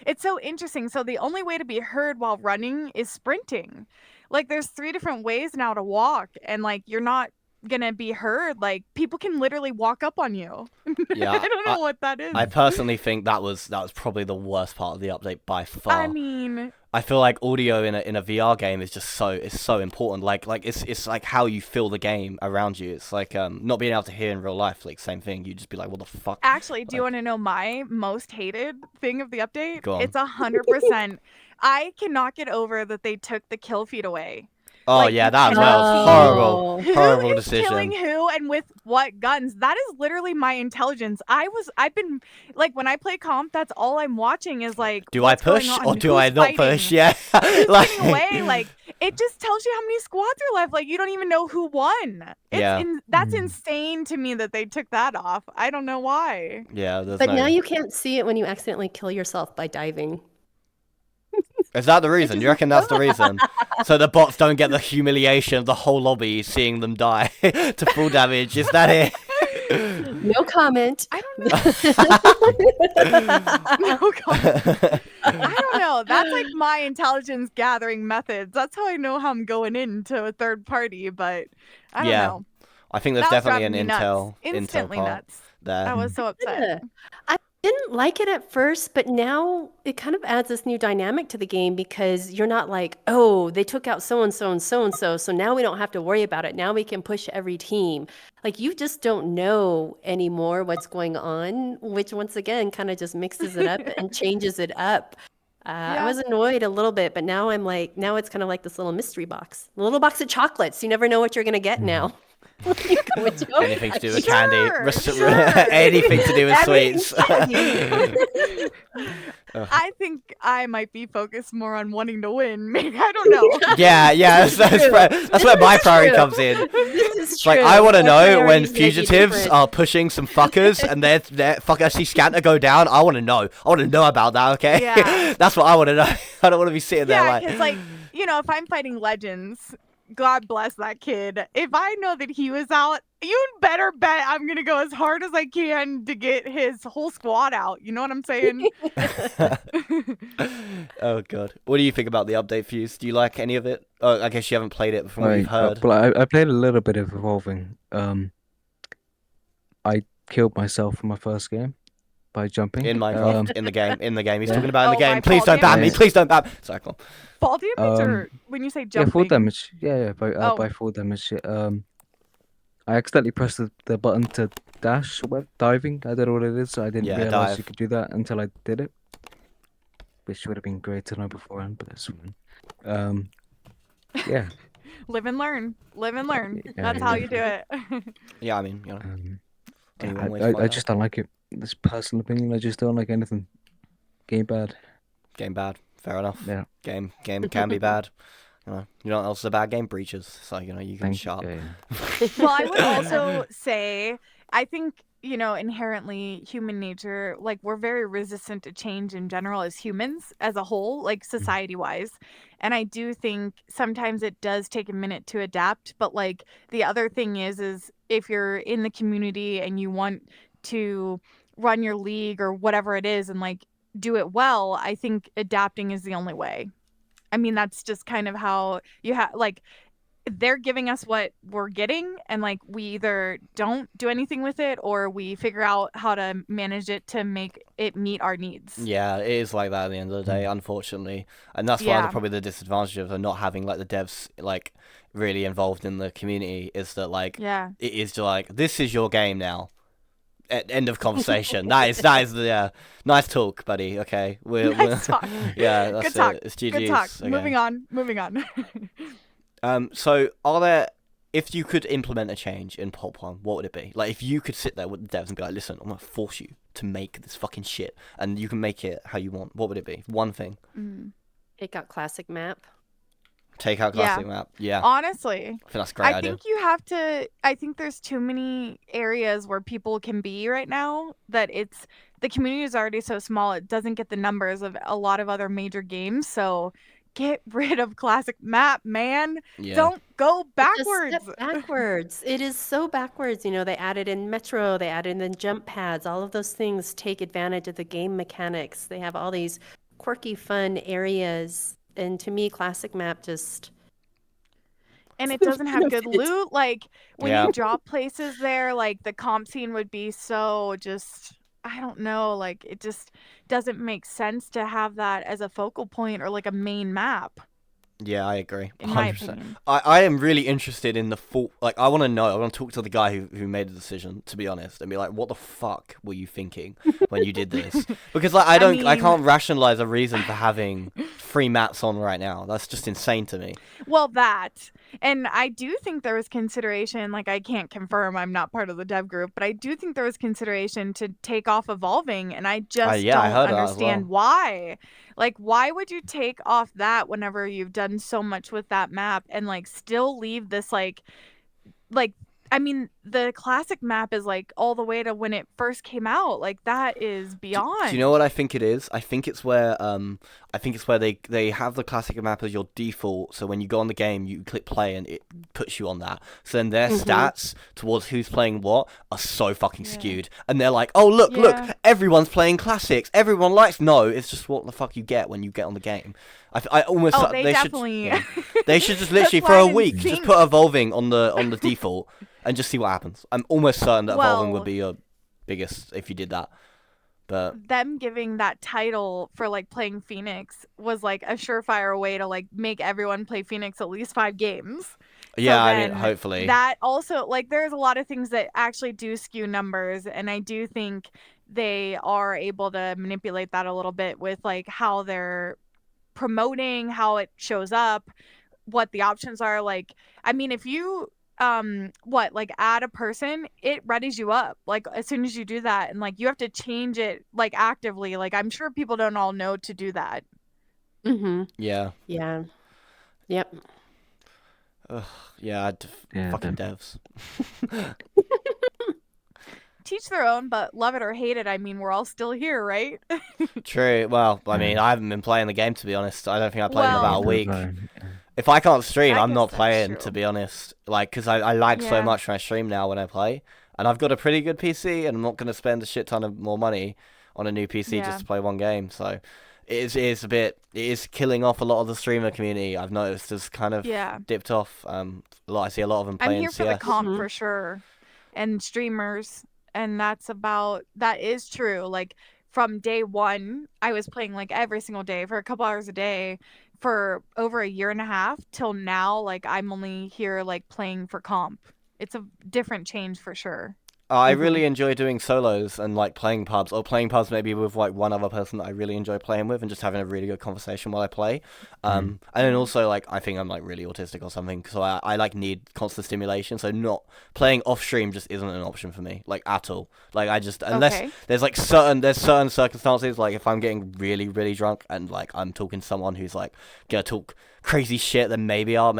[SPEAKER 4] it's so interesting. So the only way to be heard while running is sprinting. Like there's 3 different ways now to walk, and like you're not gonna be heard. Like people can literally walk up on you.
[SPEAKER 1] yeah,
[SPEAKER 4] I don't know what that is.
[SPEAKER 1] I personally think that was probably the worst part of the update by far.
[SPEAKER 4] I mean,
[SPEAKER 1] I feel like audio in a VR game is just so important. Like it's like how you feel the game around you. It's like not being able to hear in real life. Like same thing. You just be like, what the fuck?
[SPEAKER 4] actually, do you want to know my most hated thing of the update?
[SPEAKER 1] Go on.
[SPEAKER 4] It's 100%. I cannot get over that they took the kill feed away.
[SPEAKER 1] Oh
[SPEAKER 4] Like,
[SPEAKER 1] yeah,
[SPEAKER 4] you
[SPEAKER 1] that as
[SPEAKER 4] cannot
[SPEAKER 1] well.
[SPEAKER 4] see
[SPEAKER 1] Horrible
[SPEAKER 4] who is
[SPEAKER 1] decision.
[SPEAKER 4] killing who and with what guns. That is literally my intelligence. I've been like when I play comp, that's all I'm watching is like,
[SPEAKER 1] Do I
[SPEAKER 4] what's going
[SPEAKER 1] push
[SPEAKER 4] on,
[SPEAKER 1] or do
[SPEAKER 4] who's
[SPEAKER 1] I not
[SPEAKER 4] fighting,
[SPEAKER 1] push? Yeah,
[SPEAKER 4] who's
[SPEAKER 1] like
[SPEAKER 4] getting away. Like it just tells you how many squads are left. Like you don't even know who won.
[SPEAKER 1] Yeah.
[SPEAKER 4] That's insane to me that they took that off. I don't know why.
[SPEAKER 1] yeah. There's
[SPEAKER 5] But
[SPEAKER 1] no.
[SPEAKER 5] now you can't see it when you accidentally kill yourself by diving.
[SPEAKER 1] Is that the reason? You reckon that's the reason? So the bots don't get the humiliation of the whole lobby seeing them die to full damage. Is that it?
[SPEAKER 5] No comment.
[SPEAKER 4] I don't know. No comment. I don't know. That's like my intelligence gathering methods. That's how I know how I'm going into a third party, but I don't
[SPEAKER 1] Yeah.
[SPEAKER 4] know.
[SPEAKER 1] I think there's
[SPEAKER 4] That was
[SPEAKER 1] definitely an
[SPEAKER 4] driving me nuts.
[SPEAKER 1] intel
[SPEAKER 4] Instantly
[SPEAKER 1] part
[SPEAKER 4] nuts.
[SPEAKER 1] there.
[SPEAKER 4] I was so upset.
[SPEAKER 5] Yeah. I didn't like it at first, but now it kind of adds this new dynamic to the game because you're not like, oh, they took out so and so and so and so, so now we don't have to worry about it. Now we can push every team. Like you just don't know anymore what's going on, which once again kind of just mixes it up and changes it up. I was annoyed a little bit, but now I'm like, now it's kind of like this little mystery box, a little box of chocolates. You never know what you're gonna get now. You go into a
[SPEAKER 1] Anything to do with
[SPEAKER 4] Sure,
[SPEAKER 1] candy.
[SPEAKER 4] sure.
[SPEAKER 1] Anything to do with
[SPEAKER 4] I mean,
[SPEAKER 1] sweets.
[SPEAKER 4] I think I might be focused more on wanting to win. Maybe I don't know.
[SPEAKER 1] yeah, that's where my priority comes in.
[SPEAKER 5] This is
[SPEAKER 1] It's like
[SPEAKER 5] true.
[SPEAKER 1] I want to
[SPEAKER 5] Our
[SPEAKER 1] know when
[SPEAKER 5] priorities may be
[SPEAKER 1] fugitives
[SPEAKER 5] different.
[SPEAKER 1] are pushing some fuckers and they're fucking see scanner go down. I want to know. I want to know about that. Okay,
[SPEAKER 4] Yeah.
[SPEAKER 1] that's what I want to know. I don't want to be sitting there
[SPEAKER 4] Yeah,
[SPEAKER 1] like.
[SPEAKER 4] because like if I'm fighting legends, God bless that kid. If I know that he was out, you better bet I'm gonna go as hard as I can to get his whole squad out. You know what I'm saying?
[SPEAKER 1] Oh god, what do you think about the update, Fuse? Do you like any of it? Oh, I guess you haven't played it from what you've heard.
[SPEAKER 3] But I played a little bit of Evolving. I killed myself in my first game by jumping.
[SPEAKER 1] In Minecraft, in the game. He's
[SPEAKER 3] yeah.
[SPEAKER 1] talking about in the
[SPEAKER 4] Oh,
[SPEAKER 1] game.
[SPEAKER 4] by
[SPEAKER 1] Please
[SPEAKER 4] fall
[SPEAKER 1] don't ban me.
[SPEAKER 3] damage?
[SPEAKER 1] Please don't ban. Sorry, come on.
[SPEAKER 4] Fall damage or when you say
[SPEAKER 3] Yeah,
[SPEAKER 4] jumping?
[SPEAKER 3] full damage. Yeah,
[SPEAKER 4] Oh.
[SPEAKER 3] by full damage. I accidentally pressed the button to dash, diving. I don't know what it is, so I didn't
[SPEAKER 1] Yeah,
[SPEAKER 3] realize
[SPEAKER 1] dive.
[SPEAKER 3] you could do that until I did it. Which would have been great to know beforehand, but it's fine. Yeah.
[SPEAKER 4] Live and learn. Live and learn.
[SPEAKER 3] Yeah,
[SPEAKER 4] That's how you do it.
[SPEAKER 1] Yeah, I mean, only one way to
[SPEAKER 3] I
[SPEAKER 1] find
[SPEAKER 3] just don't like it. This personal opinion, I just don't like anything. Game bad.
[SPEAKER 1] Game bad. Fair enough.
[SPEAKER 3] Yeah.
[SPEAKER 1] Game can be bad. You know what else is a bad game? Breaches. So, you can
[SPEAKER 3] Thank
[SPEAKER 1] shut up.
[SPEAKER 3] you.
[SPEAKER 4] Well, I would also say, I think, inherently human nature, like we're very resistant to change in general as humans as a whole, like society wise. And I do think sometimes it does take a minute to adapt. But like the other thing is if you're in the community and you want to run your league or whatever it is and like do it well, I think adapting is the only way. I mean, that's just kind of how you have, like, they're giving us what we're getting, and like we either don't do anything with it or we figure out how to manage it to make it meet our needs.
[SPEAKER 1] Yeah, it is like that at the end of the day, unfortunately. And that's why
[SPEAKER 4] Yeah.
[SPEAKER 1] probably the disadvantage of not having like the devs like really involved in the community is that like
[SPEAKER 4] Yeah.
[SPEAKER 1] it is just like, this is your game now. End of conversation. that is the nice talk, buddy. Okay,
[SPEAKER 4] Nice talk.
[SPEAKER 1] Yeah, that's
[SPEAKER 4] Good talk.
[SPEAKER 1] it. It's GG's.
[SPEAKER 4] Good talk.
[SPEAKER 1] Okay.
[SPEAKER 4] Moving on.
[SPEAKER 1] So are there? If you could implement a change in Pulp 1, what would it be? Like, if you could sit there with the devs and be like, listen, I'm gonna force you to make this fucking shit, and you can make it how you want. What would it be? One thing.
[SPEAKER 5] Take out classic map.
[SPEAKER 1] Take out classic map. Yeah,
[SPEAKER 4] Honestly,
[SPEAKER 1] I think that's a great idea.
[SPEAKER 4] think you have to. I think there's too many areas where people can be right now that the community is already so small. It doesn't get the numbers of a lot of other major games. So get rid of classic map, man.
[SPEAKER 1] Yeah.
[SPEAKER 4] Don't go
[SPEAKER 5] Just
[SPEAKER 4] backwards.
[SPEAKER 5] step backwards. It is so backwards. They added in Metro, they added in jump pads. All of those things take advantage of the game mechanics. They have all these quirky, fun areas. And to me, classic map just...
[SPEAKER 4] And it doesn't have good
[SPEAKER 5] Benefit.
[SPEAKER 4] loot. Like when
[SPEAKER 1] Yeah.
[SPEAKER 4] you drop places there, like the comp scene would be so just, I don't know, like it just doesn't make sense to have that as a focal point or like a main map,
[SPEAKER 1] Yeah, I agree.
[SPEAKER 4] in my
[SPEAKER 1] 100%.
[SPEAKER 4] opinion.
[SPEAKER 1] I am really interested in the full. Like, I want to know. I want to talk to the guy who made the decision. To be honest, and be like, what the fuck were you thinking when you did this? Because like, I
[SPEAKER 4] mean-
[SPEAKER 1] can't rationalize a reason for having 3 maps on right now. That's just insane to me.
[SPEAKER 4] Well, that. And I do think there was consideration, like I can't confirm, I'm not part of the dev group, but I do think there was consideration to take off evolving, and I just
[SPEAKER 1] yeah, I
[SPEAKER 4] don't
[SPEAKER 1] heard that as
[SPEAKER 4] understand why. Like, why would you take off that whenever you've done so much with that map and like still leave this like I mean, the classic map is like all the way to when it first came out. Like that is beyond.
[SPEAKER 1] Do you know what I think it is? I think it's where they have the classic map as your default. So when you go on the game, you click play and it puts you on that. So then their stats towards who's playing what are so fucking skewed, and they're like, oh look, everyone's playing classics. Everyone likes. No, it's just what the fuck you get when you get on the game. I almost
[SPEAKER 4] Oh, they
[SPEAKER 1] should
[SPEAKER 4] definitely.
[SPEAKER 1] they should just literally
[SPEAKER 4] That's
[SPEAKER 1] for
[SPEAKER 4] why
[SPEAKER 1] a
[SPEAKER 4] I didn't
[SPEAKER 1] week just
[SPEAKER 4] think-
[SPEAKER 1] put evolving on the default and just see what happens. I'm almost certain that evolving
[SPEAKER 4] Well-
[SPEAKER 1] would be your biggest if you did that. But
[SPEAKER 4] Them giving that title for like playing Phoenix was like a surefire way to like make everyone play Phoenix at least 5 games.
[SPEAKER 1] yeah, I mean,
[SPEAKER 4] then
[SPEAKER 1] hopefully.
[SPEAKER 4] That also, like, there's a lot of things that actually do skew numbers, and I do think they are able to manipulate that a little bit with like how they're promoting, how it shows up, what the options are. Like, I mean, if you add a person, it readies you up like as soon as you do that, and like you have to change it like actively. Like, I'm sure people don't all know to do that.
[SPEAKER 5] Mm-hmm.
[SPEAKER 1] Yeah.
[SPEAKER 5] Yeah. Yep.
[SPEAKER 1] Yeah, fucking
[SPEAKER 3] the-
[SPEAKER 1] devs.
[SPEAKER 4] Teach their own, but love it or hate it, I mean, we're all still here, right?
[SPEAKER 1] True. Well, I mean, I haven't been playing the game, to be honest. I don't think I played in
[SPEAKER 4] Well-
[SPEAKER 1] about a week.
[SPEAKER 3] Yeah.
[SPEAKER 1] If I can't stream,
[SPEAKER 4] I
[SPEAKER 1] I'm not
[SPEAKER 4] guess that's
[SPEAKER 1] playing,
[SPEAKER 4] true.
[SPEAKER 1] to be honest. Like, because I lag so
[SPEAKER 4] Yeah.
[SPEAKER 1] much when I stream now when I play. And I've got a pretty good PC, and I'm not going to spend a shit ton of more money on a new PC
[SPEAKER 4] Yeah.
[SPEAKER 1] just to play one game. So it is killing off a lot of the streamer community. I've noticed has kind of
[SPEAKER 4] Yeah.
[SPEAKER 1] dipped off. I see a lot of them
[SPEAKER 4] I'm
[SPEAKER 1] playing
[SPEAKER 4] here for the
[SPEAKER 1] CS.
[SPEAKER 4] comp
[SPEAKER 5] Mhm.
[SPEAKER 4] for sure, and streamers, and that is true. Like from day one, I was playing like every single day for a couple hours a day for over a year and a half till now. Like I'm only here like playing for comp. It's a different change for sure.
[SPEAKER 1] I really enjoy doing solos and like playing pubs, or playing pubs maybe with like one other person that I really enjoy playing with, and just having a really good conversation while I play. And then also like I think I'm like really autistic or something, so I like need constant stimulation. So not playing off stream just isn't an option for me, like at all. Like I just unless
[SPEAKER 4] Okay.
[SPEAKER 1] there's certain circumstances, like if I'm getting really really drunk and like I'm talking to someone who's like gonna talk crazy shit, then maybe I'll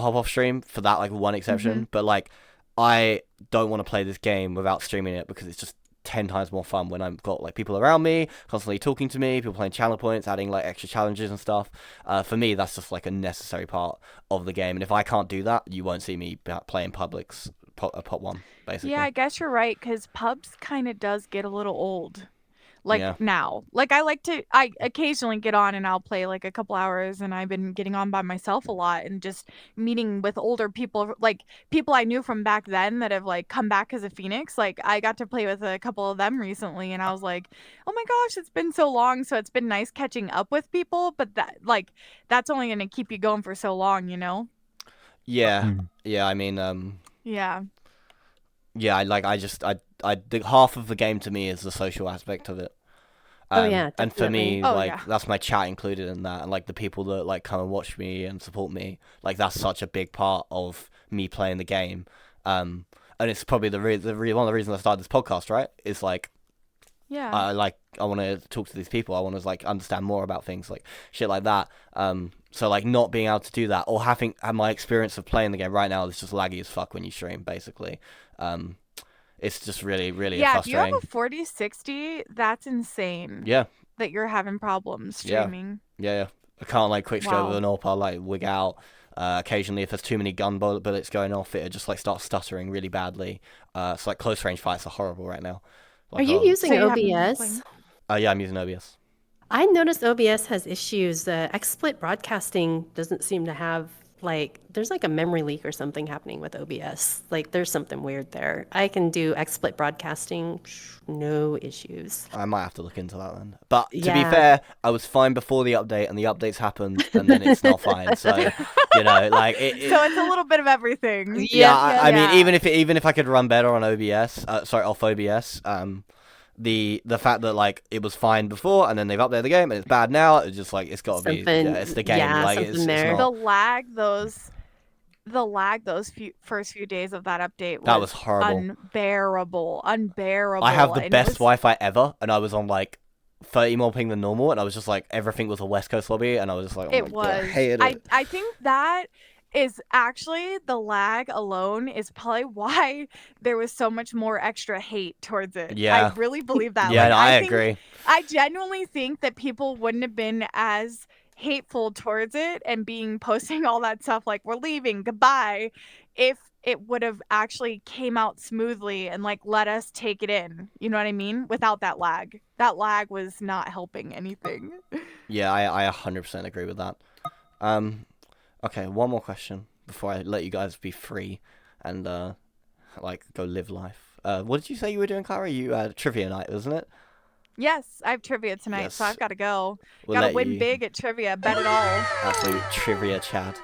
[SPEAKER 1] hop off stream for that, like one exception. But like I don't want to play this game without streaming it, because it's just 10 times more fun when I've got like people around me constantly talking to me, people playing channel points, adding like extra challenges and stuff. For me, that's just like a necessary part of the game, and if I can't do that, you won't see me playing Publix Pot 1 basically.
[SPEAKER 4] Yeah, I guess you're right, because pubs kind of does get a little old. Like
[SPEAKER 1] Yeah.
[SPEAKER 4] now, like I occasionally get on and I'll play like a couple hours, and I've been getting on by myself a lot and just meeting with older people, like people I knew from back then that have like come back as a Phoenix. Like I got to play with a couple of them recently, and I was like, oh my gosh, it's been so long. So it's been nice catching up with people, but that's only going to keep you going for so long, you know?
[SPEAKER 1] Yeah, I mean,
[SPEAKER 4] Yeah.
[SPEAKER 1] yeah, the half of the game to me is the social aspect of it.
[SPEAKER 5] Oh, yeah,
[SPEAKER 1] and for me,
[SPEAKER 4] definitely. Oh,
[SPEAKER 1] like
[SPEAKER 4] yeah.
[SPEAKER 1] that's my chat included in that, and like the people that like come and watch me and support me, like that's such a big part of me playing the game. And it's probably one of the reasons I started this podcast, right? Is like
[SPEAKER 4] Yeah.
[SPEAKER 1] I want to talk to these people. I want to like understand more about things, like shit like that. So like not being able to do that, or having my experience of playing the game right now is just laggy as fuck when you stream, basically. It's just really, really
[SPEAKER 4] Yeah, if you
[SPEAKER 1] frustrating.
[SPEAKER 4] have a 4060, that's insane.
[SPEAKER 1] Yeah,
[SPEAKER 4] That you're having problems streaming.
[SPEAKER 1] yeah. I can't like quick scope
[SPEAKER 4] Wow.
[SPEAKER 1] with an AWP. I'll like wig out. Occasionally, if there's too many gun bullets going off, it just like starts stuttering really badly. So like close range fights are horrible right now.
[SPEAKER 5] Are
[SPEAKER 1] Like,
[SPEAKER 5] you using
[SPEAKER 4] So you haven't been
[SPEAKER 5] OBS?
[SPEAKER 4] playing-
[SPEAKER 1] Yeah, I'm using OBS.
[SPEAKER 5] I noticed OBS has issues. XSplit broadcasting doesn't seem to have there's like a memory leak or something happening with OBS. Like there's something weird there. I can do XSplit broadcasting, no issues.
[SPEAKER 1] I might have to look into that then. But to be
[SPEAKER 5] Yeah.
[SPEAKER 1] fair, I was fine before the update, and the updates happened, and then it's not fine. So like it.
[SPEAKER 4] So it's a little bit of everything.
[SPEAKER 1] Yeah, I mean,
[SPEAKER 4] yeah.
[SPEAKER 1] even if I could run better on OBS, off OBS, the fact that like it was fine before and then they've updated the game and it's bad now, it's just like it's got to be,
[SPEAKER 5] Something-
[SPEAKER 1] it's the game.
[SPEAKER 5] yeah,
[SPEAKER 1] Like
[SPEAKER 5] something
[SPEAKER 1] it's
[SPEAKER 5] there.
[SPEAKER 1] not.
[SPEAKER 4] The lag those first few days of that update was,
[SPEAKER 1] That was horrible.
[SPEAKER 4] unbearable.
[SPEAKER 1] I have the
[SPEAKER 4] and it
[SPEAKER 1] best
[SPEAKER 4] was-
[SPEAKER 1] Wi-Fi ever, and I was on like 30 more ping than normal, and I was just like everything was a West Coast lobby, and I was just like, oh
[SPEAKER 4] It
[SPEAKER 1] my God, I
[SPEAKER 4] was.
[SPEAKER 1] hated it.
[SPEAKER 4] I think that is actually the lag alone is probably why there was so much more extra hate towards it.
[SPEAKER 1] Yeah.
[SPEAKER 4] I really believe that.
[SPEAKER 1] Yeah,
[SPEAKER 4] Like,
[SPEAKER 1] no, I
[SPEAKER 4] think-
[SPEAKER 1] agree.
[SPEAKER 4] I genuinely think that people wouldn't have been as hateful towards it and posting all that stuff like we're leaving, goodbye, if it would have actually came out smoothly and like let us take it in. You know what I mean? Without that lag. That lag was not helping anything.
[SPEAKER 1] Yeah, I 100% agree with that. Okay, one more question before I let you guys be free and like go live life. What did you say you were doing, Kyra? You had trivia night, wasn't it?
[SPEAKER 4] Yes, I have trivia tonight, so
[SPEAKER 1] Yes.
[SPEAKER 4] I've got to go.
[SPEAKER 1] We'll
[SPEAKER 4] Gotta
[SPEAKER 1] let
[SPEAKER 4] win
[SPEAKER 1] you-
[SPEAKER 4] big at trivia, bet it all.
[SPEAKER 1] Absolute trivia Chad.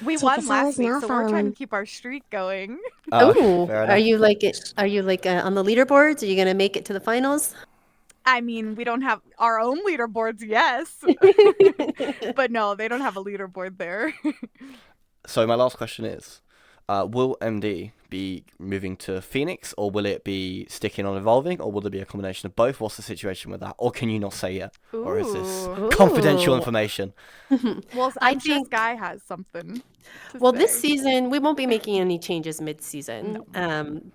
[SPEAKER 4] We
[SPEAKER 6] Take
[SPEAKER 4] won
[SPEAKER 6] us
[SPEAKER 4] last
[SPEAKER 6] always
[SPEAKER 4] week,
[SPEAKER 6] now
[SPEAKER 4] so we're trying
[SPEAKER 6] following.
[SPEAKER 4] to keep our streak going.
[SPEAKER 5] Oh,
[SPEAKER 1] fair
[SPEAKER 5] are
[SPEAKER 1] enough.
[SPEAKER 5] you on the leaderboards? Are you gonna make it to the finals?
[SPEAKER 4] I mean, we don't have our own leaderboards, yes. But no, they don't have a leaderboard there.
[SPEAKER 1] So my last question is, will MD be moving to Phoenix, or will it be sticking on Evolving, or will there be a combination of both? What's the situation with that? Or can you not say yet? Or is this
[SPEAKER 4] Ooh.
[SPEAKER 1] confidential
[SPEAKER 5] Ooh.
[SPEAKER 1] information?
[SPEAKER 4] Well,
[SPEAKER 5] I
[SPEAKER 4] I'm sure
[SPEAKER 5] think-
[SPEAKER 4] Sky has something. to
[SPEAKER 5] Well, this
[SPEAKER 4] say.
[SPEAKER 5] season we won't be making any changes mid-season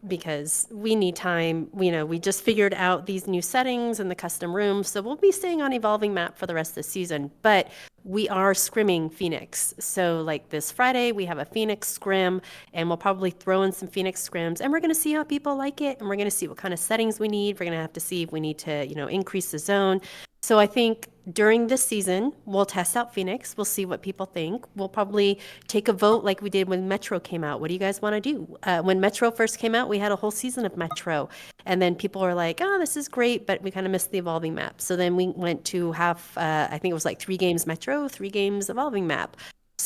[SPEAKER 5] because we need time. We just figured out these new settings and the custom rooms, so we'll be staying on evolving map for the rest of the season. But we are scrimming Phoenix, so like this Friday we have a Phoenix scrim, and we'll probably throw in some Phoenix scrims, and we're going to see how people like it, and we're going to see what kind of settings we need. We're going to have to see if we need to, increase the zone. So I think during this season, we'll test out Phoenix. We'll see what people think. We'll probably take a vote like we did when Metro came out. What do you guys want to do? When Metro first came out, we had a whole season of Metro. And then people were like, oh, this is great, but we kind of missed the evolving map. So then we went to I think it was like 3 games Metro, 3 games evolving map.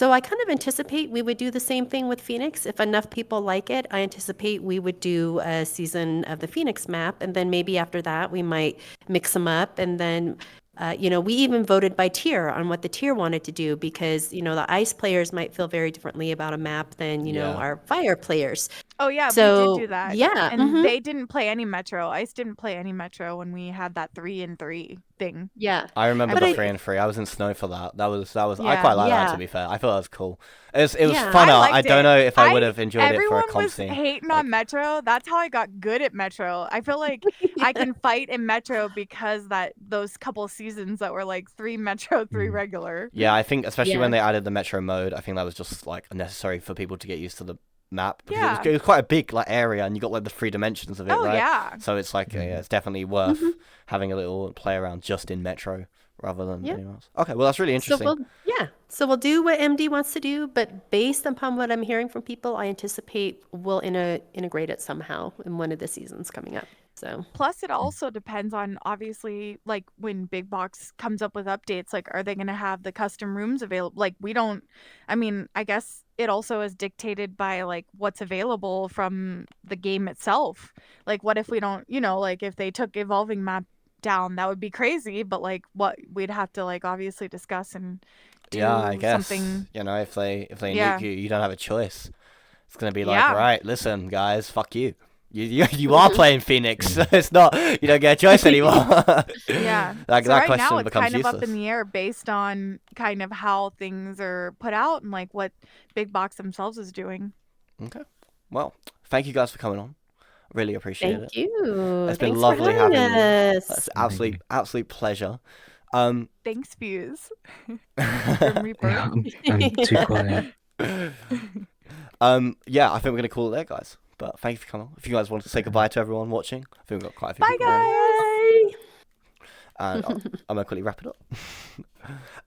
[SPEAKER 5] So I kind of anticipate we would do the same thing with Phoenix. If enough people like it, I anticipate we would do a season of the Phoenix map, and then maybe after that we might mix them up, and then we even voted by tier on what the tier wanted to do because, the ice players might feel very differently about a map than,
[SPEAKER 1] Yeah.
[SPEAKER 5] our fire players.
[SPEAKER 4] Oh yeah, we
[SPEAKER 5] So,
[SPEAKER 4] did do that.
[SPEAKER 5] yeah,
[SPEAKER 4] And
[SPEAKER 5] mhm.
[SPEAKER 4] they didn't play any Metro. Ice didn't play any Metro when we had that 3-3 thing.
[SPEAKER 5] Yeah.
[SPEAKER 1] I remember
[SPEAKER 5] But
[SPEAKER 1] the
[SPEAKER 5] I-
[SPEAKER 1] 3 and 3. I was in snow for that. That was. I
[SPEAKER 4] Yeah.
[SPEAKER 1] quite like that,
[SPEAKER 5] Yeah.
[SPEAKER 1] to be fair. I thought that was cool. It was
[SPEAKER 5] Yeah.
[SPEAKER 1] fun.
[SPEAKER 4] I
[SPEAKER 1] I
[SPEAKER 4] liked
[SPEAKER 1] don't
[SPEAKER 4] it.
[SPEAKER 1] know if I would have enjoyed it for
[SPEAKER 4] Everyone
[SPEAKER 1] a comp
[SPEAKER 4] was
[SPEAKER 1] scene.
[SPEAKER 4] hating
[SPEAKER 1] Like-
[SPEAKER 4] on Metro. That's how I got good at Metro. I feel like I can fight in Metro because those couple seasons that were like 3 Metro, 3 regular.
[SPEAKER 1] Yeah, I think especially when
[SPEAKER 5] Yeah.
[SPEAKER 1] they added the Metro mode, I think that was just like necessary for people to get used to the map because
[SPEAKER 4] Yeah.
[SPEAKER 1] it was quite a big like area and you got like the 3 dimensions of it,
[SPEAKER 4] Oh
[SPEAKER 1] right?
[SPEAKER 4] yeah.
[SPEAKER 1] So it's like it's definitely worth having a little play around just in Metro rather than
[SPEAKER 5] Yeah.
[SPEAKER 1] anyone else. Okay, well that's really interesting.
[SPEAKER 5] So we'll do what MD wants to do, but based upon what I'm hearing from people, I anticipate we'll integrate it somehow in one of the seasons coming up. So
[SPEAKER 4] Plus, it also depends on obviously like when Big Box comes up with updates. Like, are they going to have the custom rooms available? Like, we don't. I mean, I guess it also is dictated by like what's available from the game itself. Like, what if we don't? Like if they took evolving map down, that would be crazy. But like, what we'd have to like obviously discuss and do
[SPEAKER 1] Yeah, I guess
[SPEAKER 4] something.
[SPEAKER 1] if they
[SPEAKER 4] Yeah.
[SPEAKER 1] nuke you, you don't have a choice. It's gonna be like,
[SPEAKER 4] Yeah.
[SPEAKER 1] right, listen, guys, fuck you. You are playing Phoenix. It's not you don't get a choice anymore.
[SPEAKER 4] Yeah.
[SPEAKER 1] Like
[SPEAKER 4] So
[SPEAKER 1] that
[SPEAKER 4] right
[SPEAKER 1] question
[SPEAKER 4] now it's
[SPEAKER 1] becomes
[SPEAKER 4] kind of
[SPEAKER 1] useless.
[SPEAKER 4] up in the air based on kind of how things are put out and like what Big Box themselves is doing.
[SPEAKER 1] Okay. Well, thank you guys for coming on. Really appreciate it.
[SPEAKER 5] thank you.
[SPEAKER 1] It's been
[SPEAKER 5] Thanks
[SPEAKER 1] lovely
[SPEAKER 5] for having
[SPEAKER 1] having you.
[SPEAKER 5] us.
[SPEAKER 1] It's absolute pleasure.
[SPEAKER 4] Thanks, Fuze. Grim Reaper.
[SPEAKER 3] Yeah, I'm too quiet.
[SPEAKER 1] Yeah, I think we're gonna call it there, guys. But thank you for coming on. If you guys want to say goodbye to everyone watching, I think we've got quite a few
[SPEAKER 4] Bye,
[SPEAKER 1] people around.
[SPEAKER 4] guys.
[SPEAKER 1] And I'm gonna quickly wrap it up.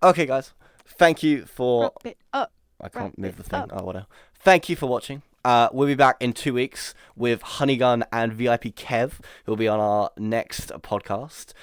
[SPEAKER 1] Okay, guys. Thank you for.
[SPEAKER 4] Wrap it up.
[SPEAKER 1] I can't
[SPEAKER 4] Wrap
[SPEAKER 1] move the
[SPEAKER 4] it
[SPEAKER 1] thing.
[SPEAKER 4] up.
[SPEAKER 1] Oh, whatever. Thank you for watching. We'll be back in 2 weeks with Honeygun and VIP Kev, who'll be on our next podcast.